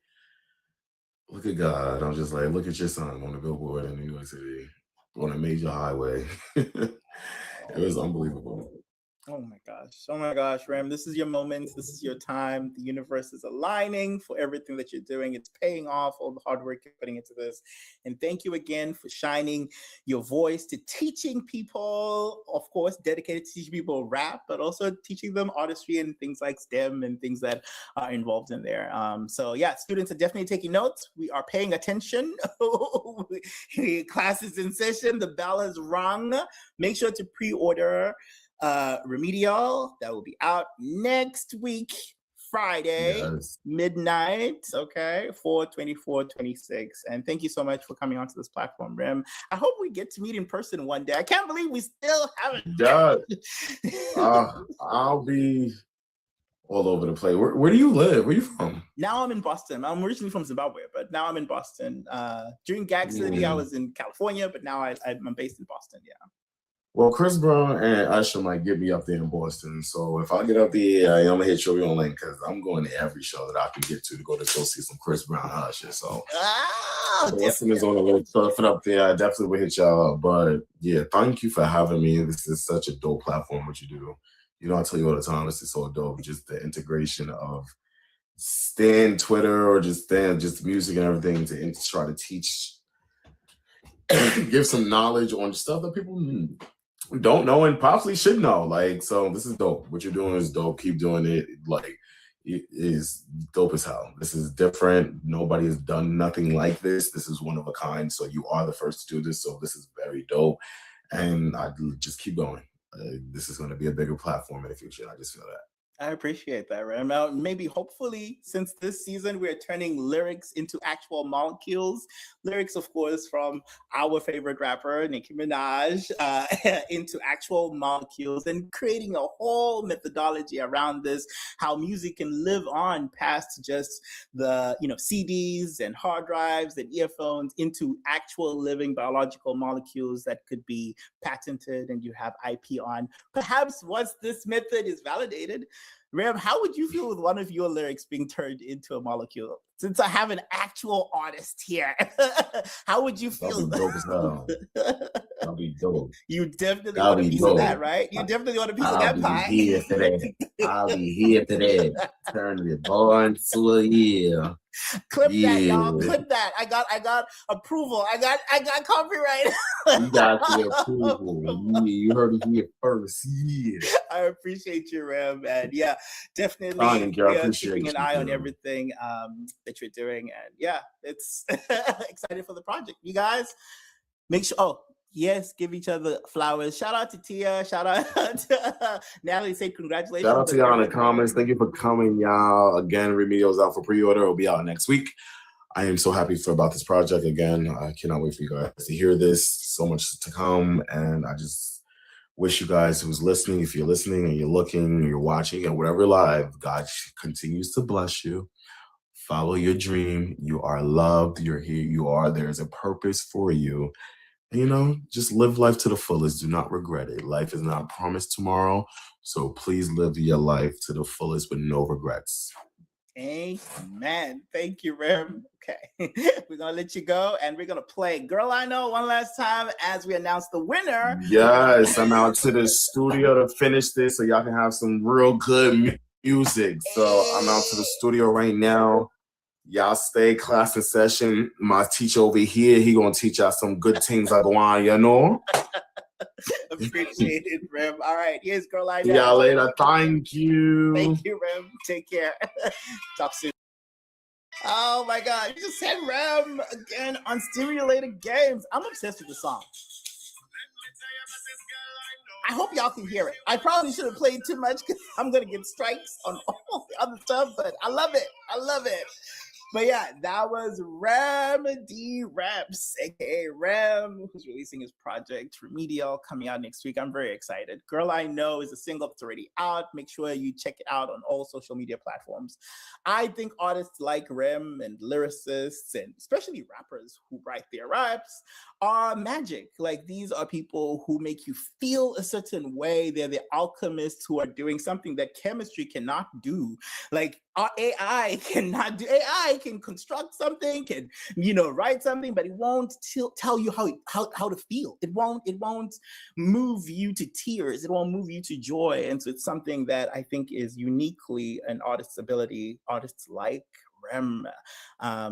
"Look at God." I was just like, "Look at your son on the billboard in New York City on a major highway." It was unbelievable. Oh my gosh. Oh my gosh, Ram. This is your moment. This is your time. The universe is aligning for everything that you're doing. It's paying off all the hard work you're putting into this. And thank you again for shining your voice to teaching people, of course, dedicated to teaching people rap, but also teaching them artistry and things like STEM and things that are involved in there. So yeah, students are definitely taking notes. We are paying attention. Class is in session. The bell is rung. Make sure to pre-order Remedial. That will be out next week, Friday, Yes. midnight, okay, 4/24/26. And thank you so much for coming onto this platform, Rem. I hope we get to meet in person one day. I can't believe we still haven't. Yeah. I'll be all over the place. Where do you live? Where you from? Now I'm in Boston. I'm originally from Zimbabwe, but now I'm in Boston. During Gag City, I was in California, but now I'm based in Boston, yeah. Well, Chris Brown and Usher might get me up there in Boston. So if I get up there, I'm gonna hit you on link because I'm going to every show that I can get to go see some Chris Brown and Usher. So Boston is on a little surfing up there. I definitely will hit y'all up. But yeah, thank you for having me. This is such a dope platform, what you do. You know, I tell you all the time, this is so dope. Just the integration of Stan Twitter or just music and everything to try to teach, give some knowledge on stuff that people don't know and possibly should know. Like, so this is dope. What you're doing is dope. Keep doing it. Like, it is dope as hell. This is different. Nobody has done nothing like this. This is one of a kind. So you are the first to do this. So this is very dope. And I just keep going. This is going to be a bigger platform in the future. I just feel that. I appreciate that, Ram. Maybe, hopefully, since this season we're turning lyrics into actual molecules. Lyrics, of course, from our favorite rapper, Nicki Minaj, into actual molecules and creating a whole methodology around this, how music can live on past just the, CDs and hard drives and earphones into actual living biological molecules that could be patented and you have IP on. Perhaps once this method is validated, Ram, how would you feel with one of your lyrics being turned into a molecule? Since I have an actual artist here, how would you feel? That'll be dope as hell. That'll be dope. You definitely want a piece of that, right? You definitely want a piece of that pie. Here for that. I'll be here for that. Turn the boy into a year. Clip that, y'all. Clip that. I got approval. I got copyright. You got the approval. You heard it here first. Yeah. I appreciate you, Ram. And yeah, definitely keeping an eye on everything that you're doing. And yeah, it's excited for the project. You guys make sure, yes, give each other flowers. Shout out to Tia. Shout out to Natalie. Say congratulations. Shout out to y'all in the comments. Thank you for coming, y'all. Again, Remedial's out for pre-order. It'll be out next week. I am so happy about this project. Again, I cannot wait for you guys to hear this. So much to come. And I just wish you guys who's listening, if you're listening and you're looking, you're watching, and whatever live, God continues to bless you. Follow your dream. You are loved. You're here. You are. There's a purpose for you. Just live life to the fullest. Do not regret it. Life is not promised tomorrow. So please live your life to the fullest with no regrets. Amen. Thank you, Ram. Okay. We're going to let you go and we're going to play Girl I Know one last time as we announce the winner. Yes, I'm out to the studio to finish this so y'all can have some real good music. So I'm out to the studio right now. Y'all stay class in session. My teacher over here, he gonna teach y'all some good things like one, Appreciate it, Rem. All right, here's Girl I Know. See y'all later. Thank you. Thank you, Rem. Take care. Talk soon. Oh my God, you just said Rem again on STEAMulater Games. I'm obsessed with the song. I hope y'all can hear it. I probably should have played too much because I'm gonna get strikes on all the other stuff, but I love it. I love it. But yeah, that was Rem D Reps, aka Rem, who's releasing his project Remedial, coming out next week. I'm very excited. Girl I Know is a single that's already out. Make sure you check it out on all social media platforms. I think artists like Rem and lyricists, and especially rappers who write their raps, are magic. Like, these are people who make you feel a certain way. They're the alchemists who are doing something that chemistry cannot do. Like, our AI cannot do. AI can construct something, can write something, but it won't tell you how to feel. It won't move you to tears. It won't move you to joy. And so it's something that I think is uniquely an artist's ability. Artists like Rem.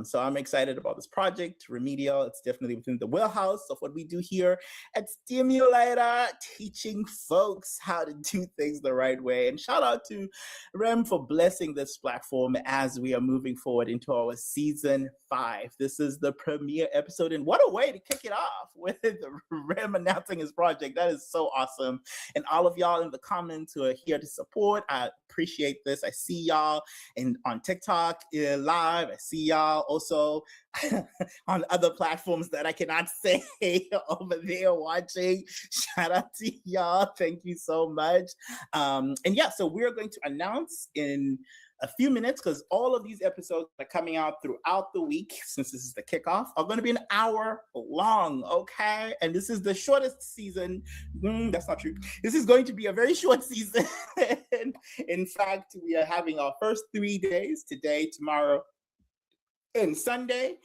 So I'm excited about this project, Remedial. It's definitely within the wheelhouse of what we do here at STEAMulater, teaching folks how to do things the right way. And shout out to Rem for blessing this platform as we are moving forward into our season 5. This is the premiere episode, and what a way to kick it off with Rem announcing his project. That is so awesome. And all of y'all in the comments who are here to support, I appreciate this. I see y'all on TikTok live. I see y'all also on other platforms that I cannot say over there watching. Shout out to y'all. Thank you so much. And yeah, so we're going to announce in a few minutes, because all of these episodes are coming out throughout the week, since this is the kickoff, are going to be an hour long, okay? And this is the shortest season. That's not true. This is going to be a very short season. In fact, we are having our first 3 days, today, tomorrow, and Sunday,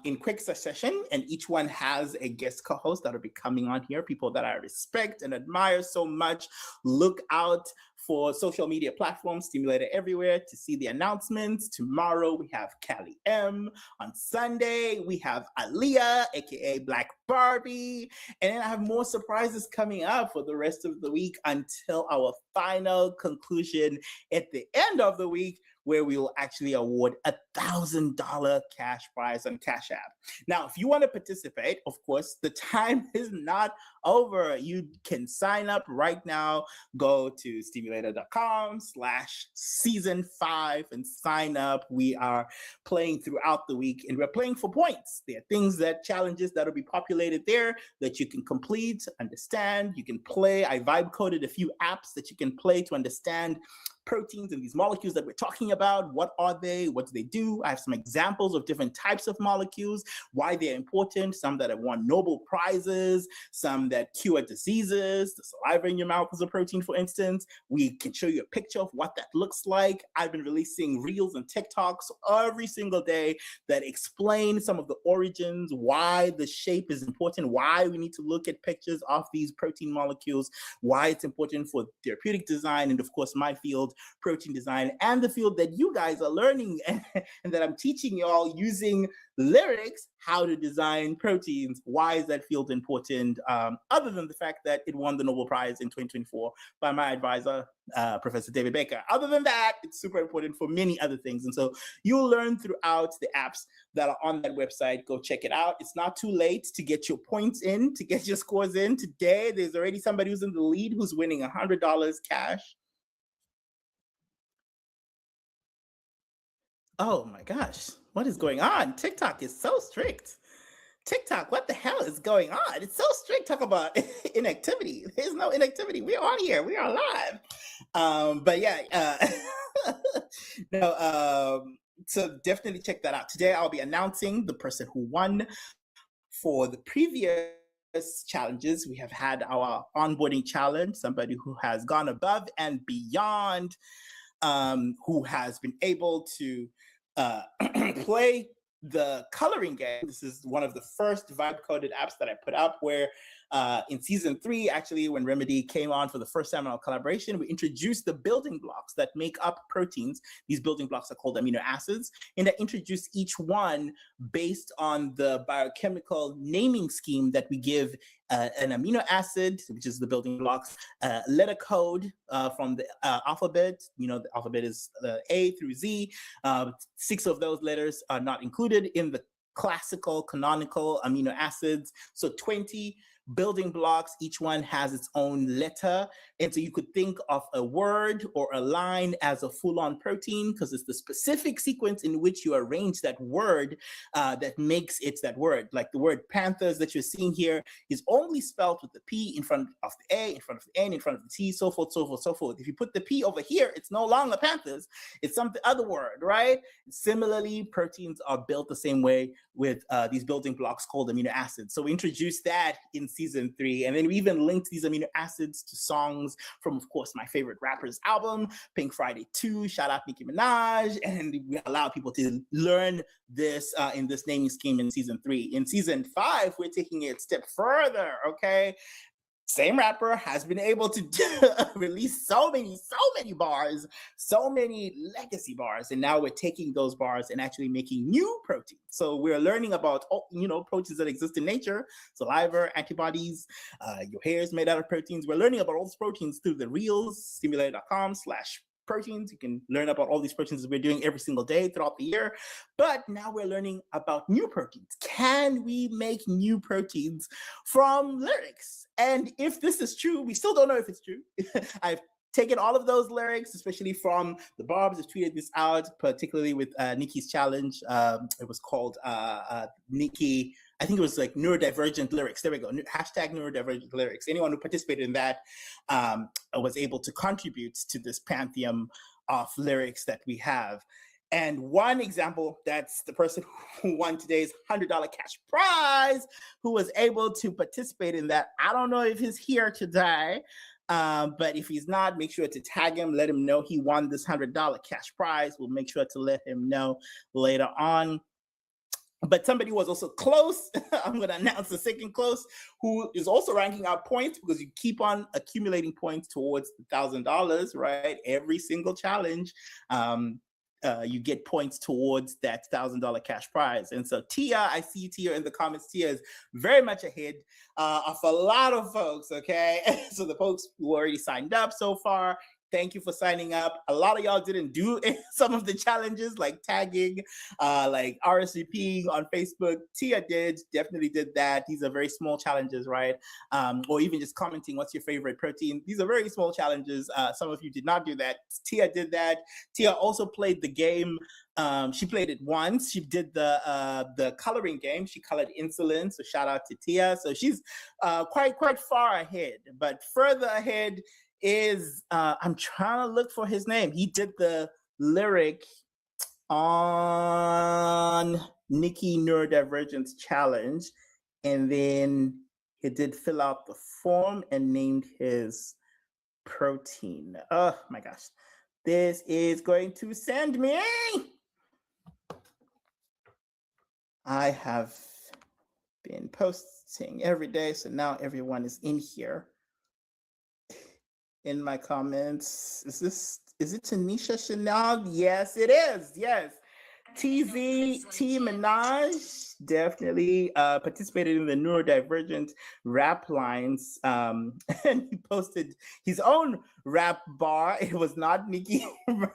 in quick succession, and each one has a guest co-host that'll be coming on here, people that I respect and admire so much. Look out for social media platforms, STEAMulater Everywhere, to see the announcements. Tomorrow we have Callie M. On Sunday we have Aaliyah, aka Black Barbie, and then I have more surprises coming up for the rest of the week until our final conclusion at the end of the week, where we will actually award $1,000 cash prize on Cash App. Now, if you want to participate, of course, the time is not over. You can sign up right now. Go to STEAMulater.com/season5 and sign up. We are playing throughout the week, and we're playing for points. There are challenges that will be populated there that you can complete, understand. You can play. I vibe coded a few apps that you can play to understand proteins and these molecules that we're talking about. What are they? What do they do? I have some examples of different types of molecules, why they're important, some that have won Nobel Prizes, some that cure diseases. The saliva in your mouth is a protein, for instance. We can show you a picture of what that looks like. I've been releasing reels and TikToks every single day that explain some of the origins, why the shape is important, why we need to look at pictures of these protein molecules, why it's important for therapeutic design, and of course, my field, protein design, and the field that you guys are learning and that I'm teaching y'all using lyrics how to design proteins. Why is that field important? Other than the fact that it won the Nobel Prize in 2024 by my advisor, Professor David Baker. Other than that, it's super important for many other things. And so you'll learn throughout the apps that are on that website. Go check it out. It's not too late to get your points in, to get your scores in. Today, there's already somebody who's in the lead who's winning $100 cash. Oh my gosh, what is going on? TikTok is so strict. TikTok, what the hell is going on? It's so strict. Talk about inactivity. There's no inactivity. We're on here. We are live. But yeah, so definitely check that out. Today, I'll be announcing the person who won for the previous challenges. We have had our onboarding challenge, somebody who has gone above and beyond, who has been able to play the coloring game. This is one of the first vibe-coded apps that I put up, where in season 3, actually, when Remedy came on for the first time in our collaboration, we introduced the building blocks that make up proteins. These building blocks are called amino acids, and I introduced each one based on the biochemical naming scheme that we give an amino acid, which is the building blocks, letter code from the alphabet. You know, the alphabet is A through Z. 6 of those letters are not included in the classical canonical amino acids. So 20 building blocks, each one has its own letter. And so you could think of a word or a line as a full-on protein, because it's the specific sequence in which you arrange that word that makes it that word. Like the word Panthers that you're seeing here is only spelled with the P in front of the A, in front of the N, in front of the T, so forth, so forth, so forth. If you put the P over here, it's no longer Panthers, it's some other word, right? Similarly, proteins are built the same way with these building blocks called amino acids. So we introduced that in season 3. And then we even linked these amino acids to songs from, of course, my favorite rapper's album, Pink Friday 2, shout out Nicki Minaj. And we allow people to learn this in this naming scheme in season 3. In season 5, we're taking it a step further, okay? Same rapper has been able to release so many bars, so many legacy bars, and now we're taking those bars and actually making new proteins. So we're learning about proteins that exist in nature, saliva, antibodies, your hair is made out of proteins. We're learning about all those proteins through the reels, STEAMulater.com/proteins. You can learn about all these proteins that we're doing every single day throughout the year. But now we're learning about new proteins. Can we make new proteins from lyrics? And if this is true, we still don't know if it's true. I've taken all of those lyrics, especially from the Barbs have tweeted this out, particularly with Nicki's challenge. It was called Nicki, I think it was like neurodivergent lyrics. There we go. Hashtag neurodivergent lyrics. Anyone who participated in that was able to contribute to this pantheon of lyrics that we have. And one example, that's the person who won today's $100 cash prize, who was able to participate in that. I don't know if he's here today, but if he's not, make sure to tag him, let him know he won this $100 cash prize. We'll make sure to let him know later on. But somebody was also close. I'm going to announce the second close, who is also ranking out points because you keep on accumulating points towards the $1,000, right? Every single challenge. You get points towards that $1,000 cash prize. And so Tia, I see Tia in the comments. Tia is very much ahead of a lot of folks, okay? So the folks who already signed up so far, thank you for signing up. A lot of y'all didn't do some of the challenges like tagging, like RSVPing on Facebook. Tia definitely did that. These are very small challenges, right? Or even just commenting, what's your favorite protein? These are very small challenges. Some of you did not do that. Tia did that. Tia also played the game. She played it once. She did the coloring game. She colored insulin. So shout out to Tia. So she's quite far ahead, but further ahead is I'm trying to look for his name. He did the lyric on Nicki Neurodivergence Challenge, and then he did fill out the form and named his protein. Oh my gosh, this is going to send me. I have been posting every day, so now everyone is in here. In my comments, is it Tanisha Chanel? Yes, it is. Yes. T Minaj definitely participated in the neurodivergent rap lines, and he posted his own rap bar. It was not Nicki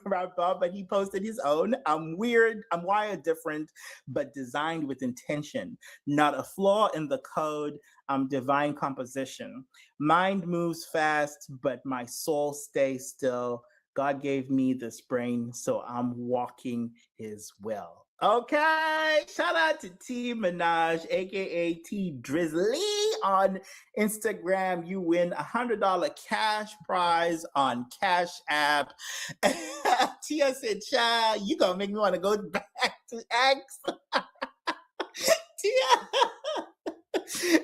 rap bar, but he posted his own. I'm weird, I'm wired different, but designed with intention. Not a flaw in the code. I'm divine composition. Mind moves fast, but my soul stays still. God gave me this brain, so I'm walking his will. Okay, shout out to T Minaj, aka T Drizzly on Instagram. You win $100 cash prize on Cash App. Tia said, "Child, you gonna make me want to go back to X." Tia.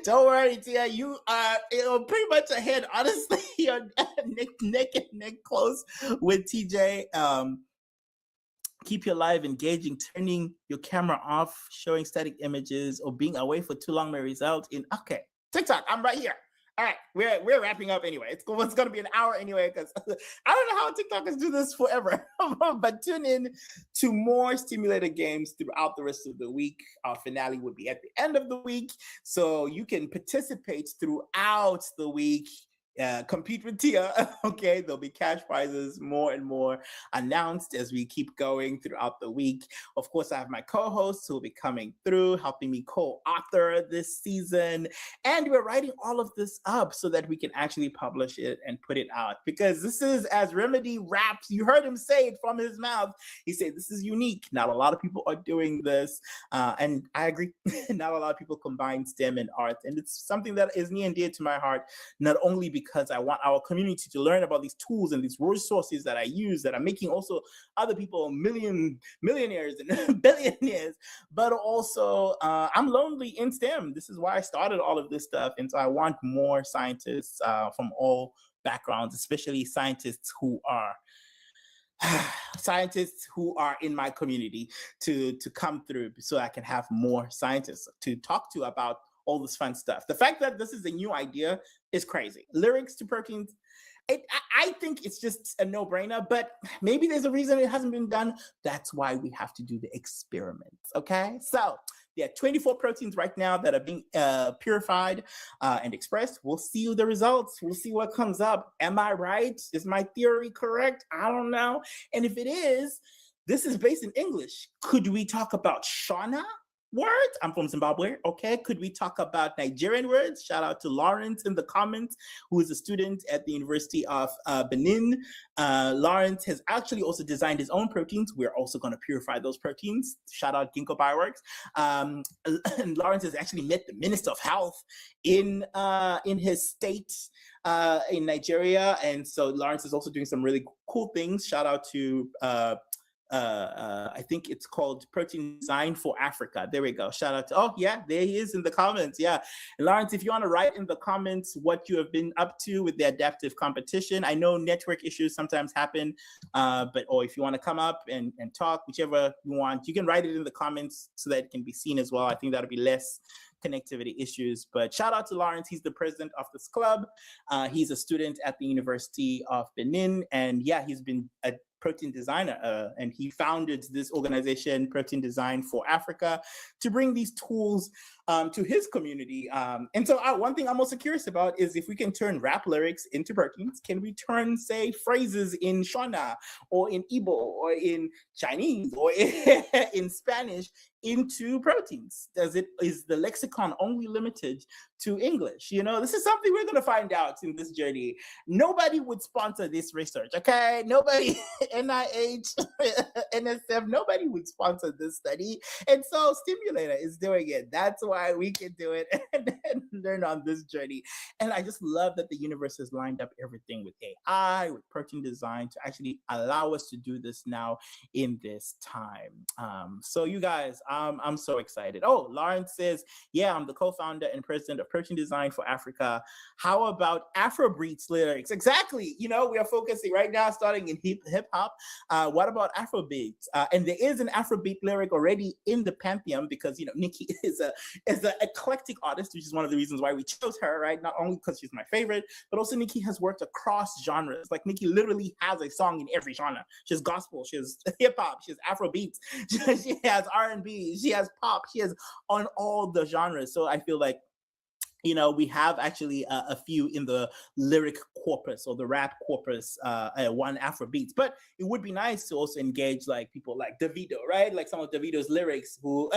Don't worry, Tia. You are pretty much ahead, honestly. You're neck and neck close with TJ. Keep your live engaging, turning your camera off, showing static images, or being away for too long may result in TikTok. I'm right here. All right, we're wrapping up anyway. It's going to be an hour anyway because I don't know how TikTokers do this forever. But tune in to more STEAMulater games throughout the rest of the week. Our finale will be at the end of the week, so you can participate throughout the week. Compete with Tia. Okay, there'll be cash prizes more and more announced as we keep going throughout the week. Of course, I have my co-hosts who will be coming through, helping me co-author this season, and we're writing all of this up so that we can actually publish it and put it out, because this is, as Remedy raps, you heard him say it from his mouth. He said this is unique. Not a lot of people are doing this, and I agree. Not a lot of people combine STEM and art, and it's something that is near and dear to my heart, not only because because I want our community to learn about these tools and these resources that I use that are making also other people millionaires and billionaires. But also, I'm lonely in STEM. This is why I started all of this stuff. And so I want more scientists from all backgrounds, especially scientists who are in my community to come through so I can have more scientists to talk to about all this fun stuff. The fact that this is a new idea is crazy. Lyrics to proteins, I think it's just a no-brainer, but maybe there's a reason it hasn't been done. That's why we have to do the experiments, okay? So there are 24 proteins right now that are being purified and expressed. We'll see the results. We'll see what comes up. Am I right? Is my theory correct? I don't know. And if it is, this is based in English. Could we talk about Shona words? I'm from Zimbabwe. Okay. Could we talk about Nigerian words? Shout out to Lawrence in the comments, who is a student at the University of Benin. Lawrence has actually also designed his own proteins. We're also going to purify those proteins. Shout out Ginkgo Bioworks. And Lawrence has actually met the Minister of Health in his state in Nigeria. And so Lawrence is also doing some really cool things. Shout out to I think it's called Protein Design for Africa. There we go. Shout out to, oh yeah, there he is in the comments. Yeah. And Lawrence, if you want to write in the comments what you have been up to with the adaptive competition. I know network issues sometimes happen, or if you want to come up and talk, whichever you want, you can write it in the comments so that it can be seen as well. I think that'll be less connectivity issues. But shout out to Lawrence. He's the president of this club. He's a student at the University of Benin. And yeah, he's been a protein designer, and he founded this organization, Protein Design for Africa, to bring these tools to his community. And so one thing I'm also curious about is if we can turn rap lyrics into proteins, can we turn, say, phrases in Shona or in Igbo or in Chinese or in Spanish into proteins? Is the lexicon only limited to English? You know, this is something we're going to find out in this journey. Nobody would sponsor this research, okay? Nobody, NIH, NSF, nobody would sponsor this study. And so STEAMulater is doing it. That's why we can do it and learn on this journey. And I just love that the universe has lined up everything with AI, with protein design to actually allow us to do this now in this time. So you guys, I'm so excited. Oh, Lawrence says, yeah, I'm the co-founder and president of Protein Design for Africa. How about Afrobeats lyrics? Exactly. You know, we are focusing right now, starting in hip hop. What about Afrobeats? And there is an Afrobeat lyric already in the pantheon because, you know, Nikki is an eclectic artist, which is one of the reasons why we chose her, right? Not only because she's my favorite, but also Nikki has worked across genres. Like Nikki literally has a song in every genre. She has gospel, she has hip hop, she has Afrobeats, she has R&B, she has pop, she has on all the genres. So I feel like, you know, we have actually a few in the lyric corpus or the rap corpus, one Afrobeats. But it would be nice to also engage like people like Davido, right? Like some of Davido's lyrics who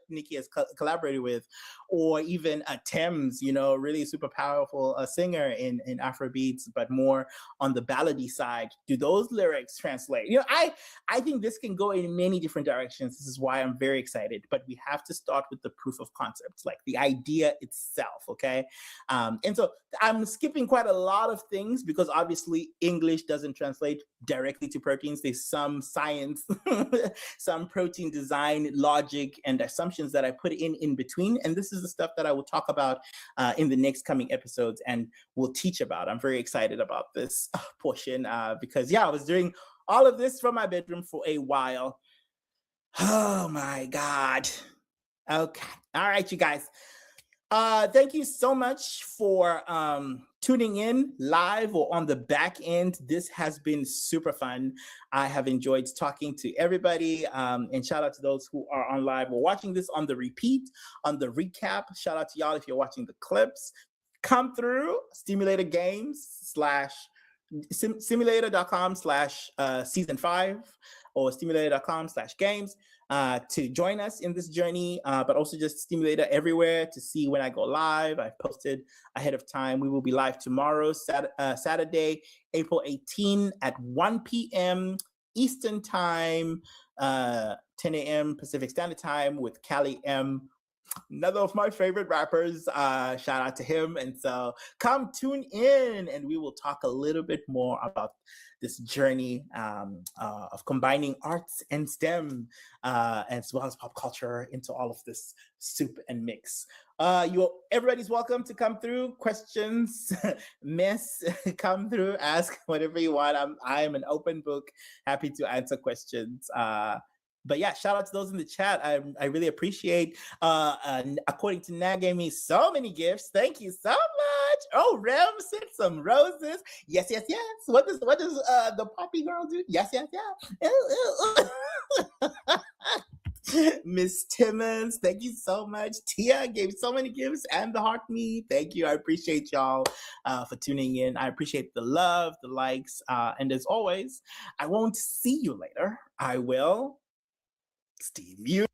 Nikki has collaborated with, or even Thames, you know, really super powerful singer in Afrobeats, but more on the ballady side. Do those lyrics translate? You know, I think this can go in many different directions. This is why I'm very excited. But we have to start with the proof of concept, like the idea itself. Okay. And so I'm skipping quite a lot of things because obviously English doesn't translate directly to proteins. There's some science, some protein design logic and assumptions that I put in between. And this is the stuff that I will talk about in the next coming episodes and will teach about. I'm very excited about this portion because, yeah, I was doing all of this from my bedroom for a while. Oh my God. Okay. All right, you guys. Thank you so much for tuning in live or on the back end. This has been super fun. I have enjoyed talking to everybody, and shout out to those who are on live or watching this on the repeat, on the recap. Shout out to y'all if you're watching the clips. Come through STEAMulater Games / STEAMulater.com/season 5 or STEAMulater.com/games. To join us in this journey, but also just STEAMulater everywhere to see when I go live. I've posted ahead of time. We will be live tomorrow, Saturday, April 18 at 1 p.m. Eastern Time, 10 a.m. Pacific Standard Time with Callie M. another of my favorite rappers. Shout out to him. And so come tune in and we will talk a little bit more about this journey of combining arts and STEM as well as pop culture into all of this soup and mix. Everybody's welcome to come through. Questions, miss, come through, ask whatever you want. I'm an open book, happy to answer questions. But yeah, shout out to those in the chat. I really appreciate. According to Nat, gave me so many gifts. Thank you so much. Oh, Rem sent some roses. Yes, yes, yes. What does the poppy girl do? Yes, yes, yeah. Miss Timmons, thank you so much. Tia gave so many gifts and the heart me. Thank you. I appreciate y'all for tuning in. I appreciate the love, the likes, and as always, I won't see you later. I will STEAMulater.